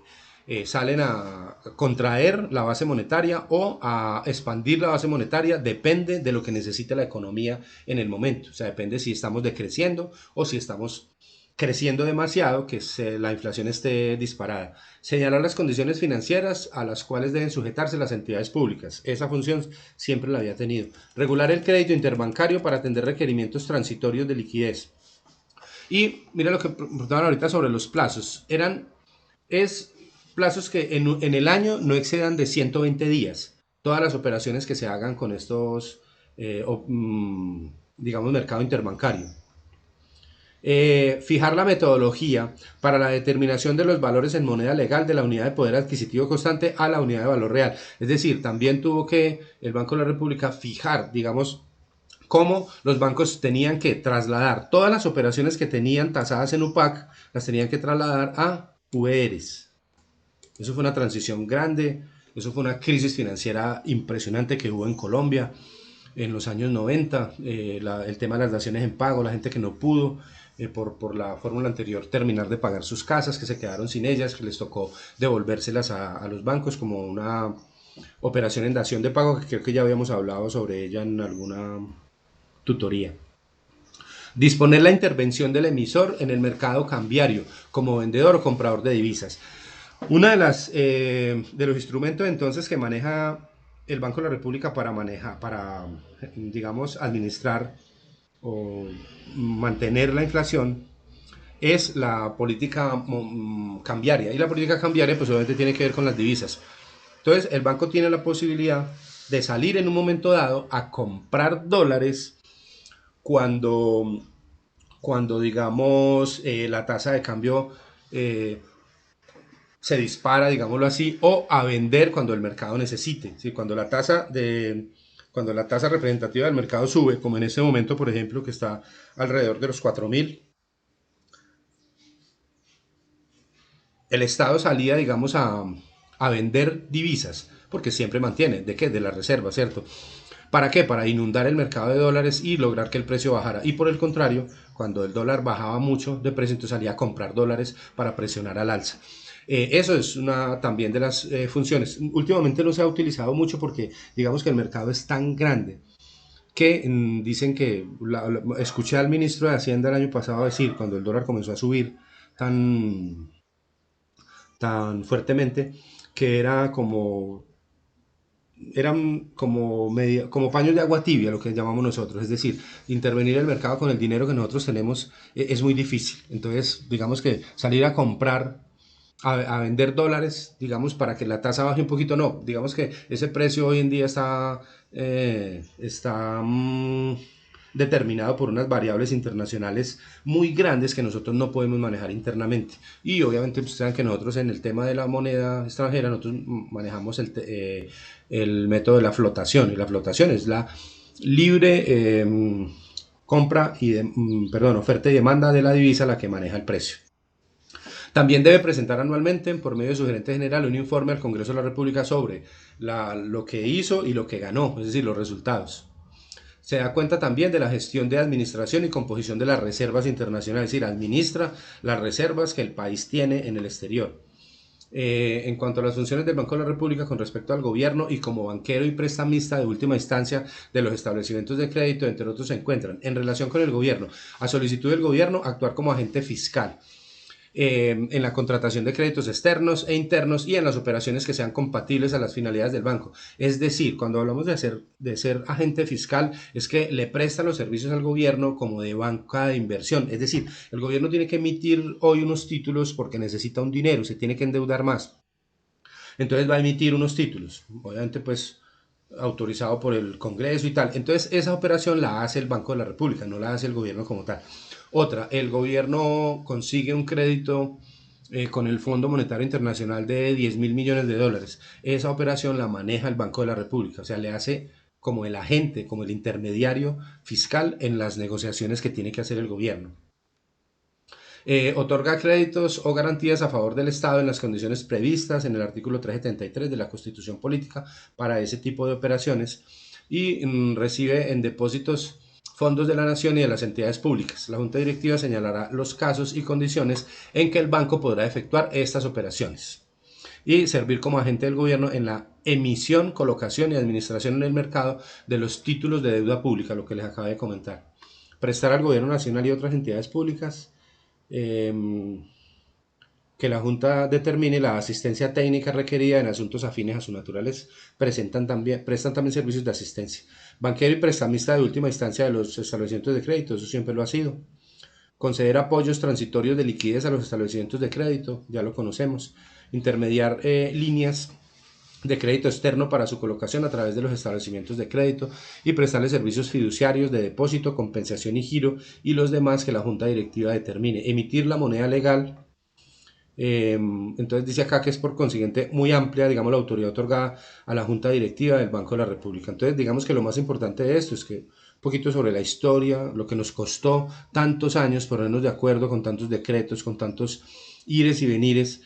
salen a contraer la base monetaria o a expandir la base monetaria, depende de lo que necesite la economía en el momento. O sea, depende si estamos decreciendo o si estamos creciendo demasiado, que la inflación esté disparada. Señalar las condiciones financieras a las cuales deben sujetarse las entidades públicas. Esa función siempre la había tenido. Regular el crédito interbancario para atender requerimientos transitorios de liquidez. Y mira lo que preguntaban ahorita sobre los plazos. Es plazos que en el año no excedan de 120 días. Todas las operaciones que se hagan con estos, digamos, mercado interbancario. Fijar la metodología para la determinación de los valores en moneda legal de la unidad de poder adquisitivo constante a la unidad de valor real. Es decir, también tuvo que el Banco de la República fijar, digamos, cómo los bancos tenían que trasladar todas las operaciones que tenían tasadas en UPAC, las tenían que trasladar a VRs. Eso fue una transición grande, eso fue una crisis financiera impresionante que hubo en Colombia en los años 90, el tema de las daciones en pago, la gente que no pudo por la fórmula anterior terminar de pagar sus casas, que se quedaron sin ellas, que les tocó devolvérselas a los bancos como una operación en dación de pago, que creo que ya habíamos hablado sobre ella en alguna tutoría. Disponer la intervención del emisor en el mercado cambiario como vendedor o comprador de divisas. Una de los instrumentos entonces que maneja el Banco de la República para digamos, administrar o mantener la inflación es la política cambiaria. Y la política cambiaria pues obviamente tiene que ver con las divisas. Entonces el banco tiene la posibilidad de salir en un momento dado a comprar dólares cuando, cuando digamos, la tasa de cambio se dispara, digámoslo así, o a vender cuando el mercado necesite. ¿Sí? Cuando la tasa representativa del mercado sube, como en ese momento, por ejemplo, que está alrededor de los 4.000, el Estado salía, digamos, a vender divisas, porque siempre mantiene, ¿de qué? De la reserva, ¿cierto? ¿Para qué? Para inundar el mercado de dólares y lograr que el precio bajara. Y por el contrario, cuando el dólar bajaba mucho de precio, entonces salía a comprar dólares para presionar al alza. Eso es una también de las funciones. Últimamente no se ha utilizado mucho porque digamos que el mercado es tan grande que dicen que escuché al ministro de Hacienda el año pasado decir, cuando el dólar comenzó a subir tan, tan fuertemente, que eran como paños de agua tibia, lo que llamamos nosotros, es decir, intervenir el mercado con el dinero que nosotros tenemos es muy difícil. Entonces, digamos que salir a comprar, a vender dólares, digamos, para que la tasa baje un poquito, no, digamos que ese precio hoy en día está determinado por unas variables internacionales muy grandes que nosotros no podemos manejar internamente. Y obviamente ustedes saben que nosotros en el tema de la moneda extranjera, nosotros manejamos el método de la flotación, y la flotación es la libre compra y oferta y demanda de la divisa la que maneja el precio. También debe presentar anualmente, por medio de su gerente general, un informe al Congreso de la República sobre lo que hizo y lo que ganó, es decir, los resultados. Se da cuenta también de la gestión de administración y composición de las reservas internacionales, es decir, administra las reservas que el país tiene en el exterior. En cuanto a las funciones del Banco de la República con respecto al gobierno y como banquero y prestamista de última instancia de los establecimientos de crédito, entre otros, se encuentran en relación con el gobierno, a solicitud del gobierno, actuar como agente fiscal, en la contratación de créditos externos e internos y en las operaciones que sean compatibles a las finalidades del banco. Es decir, cuando hablamos de ser agente fiscal, es que le presta los servicios al gobierno como de banca de inversión. Es decir, el gobierno tiene que emitir hoy unos títulos porque necesita un dinero, se tiene que endeudar más. Entonces va a emitir unos títulos, obviamente pues autorizado por el Congreso y tal. Entonces esa operación la hace el Banco de la República, no la hace el gobierno como tal. Otra, el gobierno consigue un crédito con el Fondo Monetario Internacional de 10.000 millones de dólares. Esa operación la maneja el Banco de la República, o sea, le hace como el agente, como el intermediario fiscal en las negociaciones que tiene que hacer el gobierno. Otorga créditos o garantías a favor del Estado en las condiciones previstas en el artículo 373 de la Constitución Política para ese tipo de operaciones y recibe en depósitos fondos de la nación y de las entidades públicas. La Junta Directiva señalará los casos y condiciones en que el banco podrá efectuar estas operaciones y servir como agente del gobierno en la emisión, colocación y administración en el mercado de los títulos de deuda pública, lo que les acabo de comentar. Prestar al gobierno nacional y otras entidades públicas eh, que la Junta determine la asistencia técnica requerida en asuntos afines a su naturaleza. Prestan también servicios de asistencia. Banquero y prestamista de última instancia de los establecimientos de crédito, eso siempre lo ha sido. Conceder apoyos transitorios de liquidez a los establecimientos de crédito, ya lo conocemos. Intermediar líneas de crédito externo para su colocación a través de los establecimientos de crédito y prestarle servicios fiduciarios de depósito, compensación y giro y los demás que la Junta Directiva determine. Emitir la moneda legal. Entonces dice acá que es por consiguiente muy amplia, digamos, la autoridad otorgada a la Junta Directiva del Banco de la República. Entonces digamos que lo más importante de esto es que un poquito sobre la historia, lo que nos costó tantos años ponernos de acuerdo con tantos decretos, con tantos ires y venires,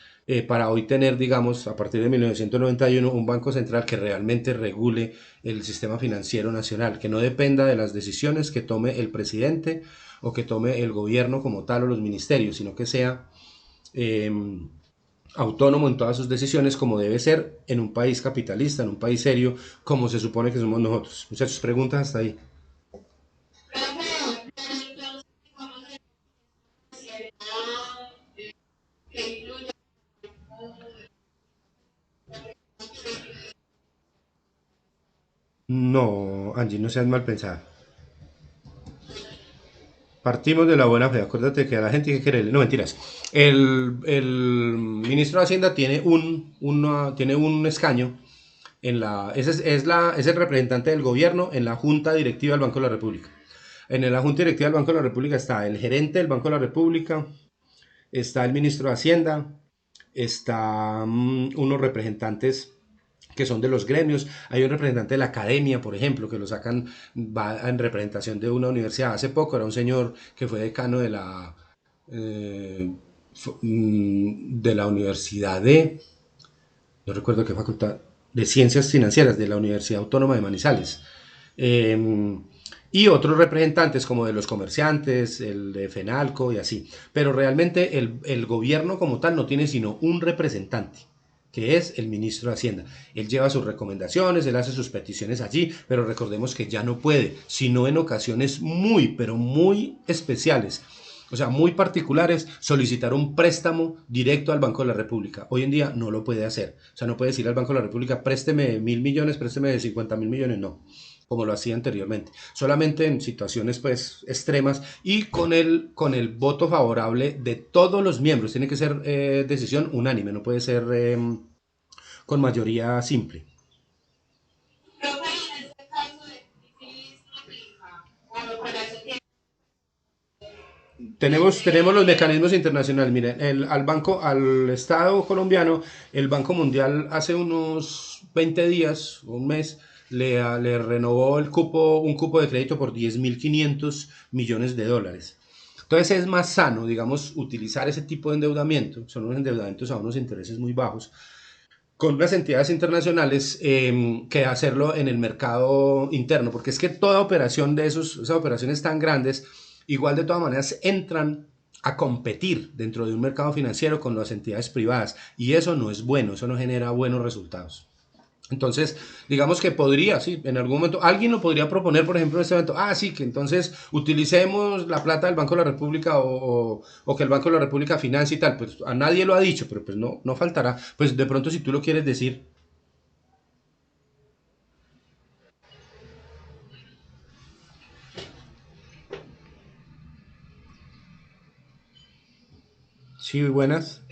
para hoy tener, digamos, a partir de 1991, un banco central que realmente regule el sistema financiero nacional, que no dependa de las decisiones que tome el presidente o que tome el gobierno como tal o los ministerios, sino que sea eh, autónomo en todas sus decisiones como debe ser en un país capitalista, en un país serio, como se supone que somos nosotros. Muchachos, preguntas hasta ahí. No, Angie, no seas mal pensada. Partimos de la buena fe. Acuérdate que a la gente hay que quererle. No, mentiras. El ministro de Hacienda tiene tiene un escaño en la. Es el representante del gobierno en la Junta Directiva del Banco de la República. En la Junta Directiva del Banco de la República está el gerente del Banco de la República, está el ministro de Hacienda, está unos representantes que son de los gremios. Hay un representante de la academia, por ejemplo, que lo sacan, va en representación de una universidad. Hace poco era un señor que fue decano eh, de la universidad no recuerdo qué facultad, de ciencias financieras de la Universidad Autónoma de Manizales. Eh, y otros representantes como de los comerciantes, el de FENALCO y así. Pero realmente el gobierno como tal no tiene sino un representante, que es el ministro de Hacienda. Él lleva sus recomendaciones, él hace sus peticiones allí, pero recordemos que ya no puede, sino en ocasiones muy, pero muy especiales, o sea, muy particulares, solicitar un préstamo directo al Banco de la República. Hoy en día no lo puede hacer. O sea, no puede decir al Banco de la República, présteme 1.000 millones, présteme 50.000 millones, no, como lo hacía anteriormente. Solamente en situaciones pues extremas y con el voto favorable de todos los miembros. Tiene que ser decisión unánime, no puede ser con mayoría simple. Tenemos los mecanismos internacionales. Miren, al Estado colombiano, el Banco Mundial hace unos 20 días, un mes, le renovó un cupo de crédito por 10.500 millones de dólares. Entonces es más sano, digamos, utilizar ese tipo de endeudamiento, son unos endeudamientos a unos intereses muy bajos, con unas entidades internacionales que hacerlo en el mercado interno, porque es que toda operación esas operaciones tan grandes, igual de todas maneras entran a competir dentro de un mercado financiero con las entidades privadas y eso no es bueno, eso no genera buenos resultados. Entonces, digamos que podría, sí, en algún momento, alguien lo podría proponer, por ejemplo, en este evento, sí, que entonces utilicemos la plata del Banco de la República o que el Banco de la República financie y tal, pues a nadie lo ha dicho, pero pues no, no faltará, pues de pronto si tú lo quieres decir, sí, buenas.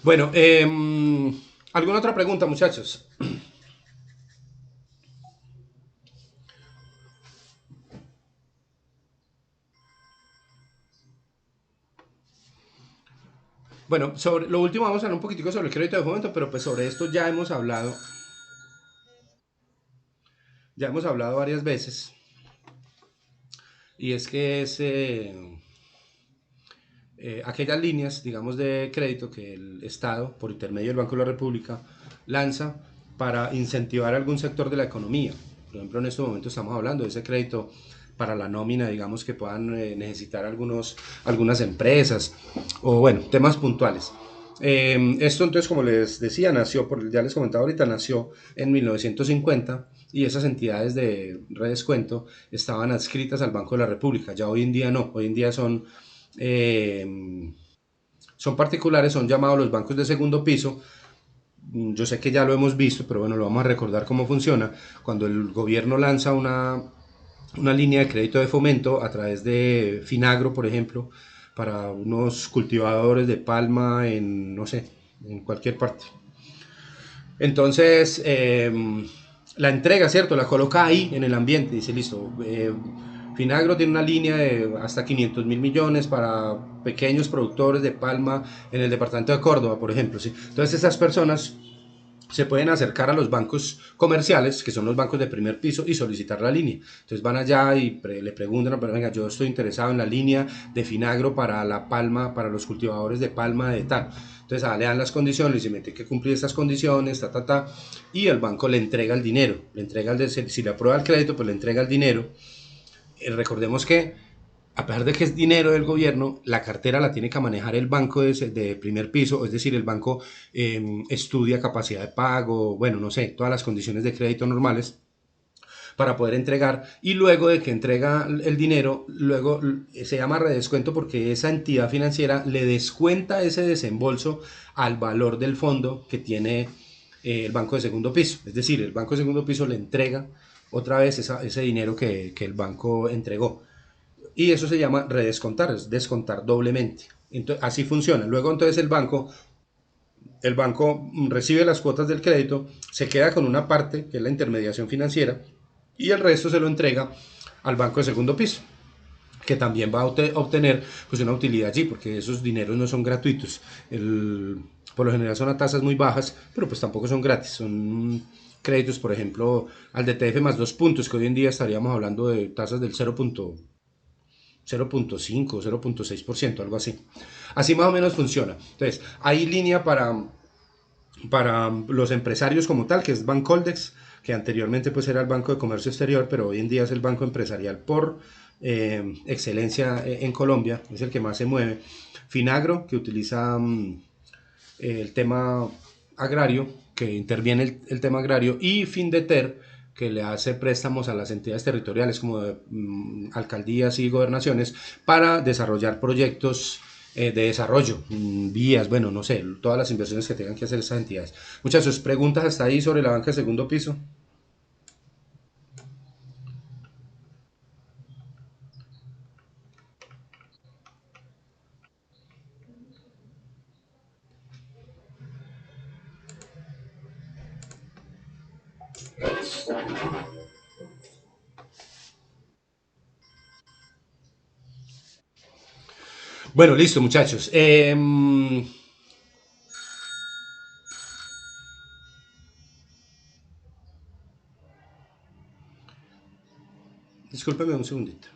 Bueno, ¿alguna otra pregunta, muchachos? Bueno, sobre lo último vamos a hablar un poquitico sobre el crédito de fomento, pero pues sobre esto ya hemos hablado varias veces. Y es que es aquellas líneas, digamos, de crédito que el Estado, por intermedio del Banco de la República, lanza para incentivar algún sector de la economía. Por ejemplo, en este momento estamos hablando de ese crédito para la nómina, digamos, que puedan necesitar algunas empresas, o bueno, temas puntuales. Esto entonces, como les decía, ya les comentaba ahorita, nació en 1950 y esas entidades de redescuento estaban adscritas al Banco de la República. Ya hoy en día no, hoy en día eh, son particulares, son llamados los bancos de segundo piso. Yo sé que ya lo hemos visto, pero bueno, lo vamos a recordar cómo funciona. Cuando el gobierno lanza una línea de crédito de fomento a través de Finagro, por ejemplo, para unos cultivadores de palma en, no sé, en cualquier parte. Entonces, la entrega, ¿cierto? La coloca ahí en el ambiente. Dice, listo, Finagro tiene una línea de hasta 500.000 millones para pequeños productores de palma en el departamento de Córdoba, por ejemplo. ¿Sí? Entonces, esas personas se pueden acercar a los bancos comerciales, que son los bancos de primer piso, y solicitar la línea. Entonces van allá y le preguntan, pero venga, yo estoy interesado en la línea de Finagro para la palma, para los cultivadores de palma de tal. Entonces le dan las condiciones, y tiene que cumplir estas condiciones, y el banco le entrega el dinero, si le aprueba el crédito, pues le entrega el dinero. Recordemos que a pesar de que es dinero del gobierno, la cartera la tiene que manejar el banco de primer piso, es decir, el banco estudia capacidad de pago, bueno, no sé, todas las condiciones de crédito normales para poder entregar, y luego de que entrega el dinero, luego se llama redescuento porque esa entidad financiera le descuenta ese desembolso al valor del fondo que tiene el banco de segundo piso, es decir, el banco de segundo piso le entrega otra vez ese dinero que el banco entregó. Y eso se llama redescontar, es descontar doblemente. Entonces, así funciona. Luego entonces el banco recibe las cuotas del crédito, se queda con una parte, que es la intermediación financiera, y el resto se lo entrega al banco de segundo piso, que también va a obtener pues una utilidad allí, porque esos dineros no son gratuitos. Por lo general son a tasas muy bajas, pero pues tampoco son gratis. Son créditos, por ejemplo, al DTF más 2 puntos, que hoy en día estaríamos hablando de tasas del 0.5, 0.6%, algo así. Así más o menos funciona. Entonces, hay línea para los empresarios como tal, que es Bancoldex, que anteriormente pues era el Banco de Comercio Exterior, pero hoy en día es el banco empresarial por excelencia en Colombia, es el que más se mueve. Finagro, que utiliza el tema agrario, que interviene el tema agrario, y Findeter, que le hace préstamos a las entidades territoriales como alcaldías y gobernaciones para desarrollar proyectos de desarrollo, vías, bueno, no sé, todas las inversiones que tengan que hacer esas entidades. Muchas sus preguntas hasta ahí sobre la banca de segundo piso. Bueno, listo, muchachos. Discúlpeme un segundito.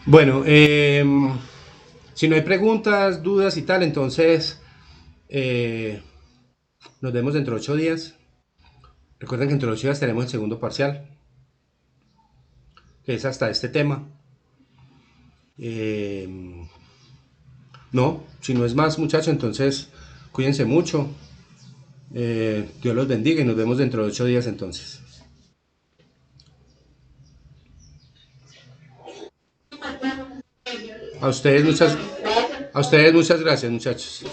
Bueno, si no hay preguntas, dudas y tal, entonces eh, nos vemos dentro de 8 días. Recuerden que dentro de 8 días tenemos el segundo parcial. que es hasta este tema. Eh, no, si no es más, muchachos, entonces cuídense mucho. Dios los bendiga y nos vemos dentro de 8 días entonces. A ustedes muchas gracias, muchachos.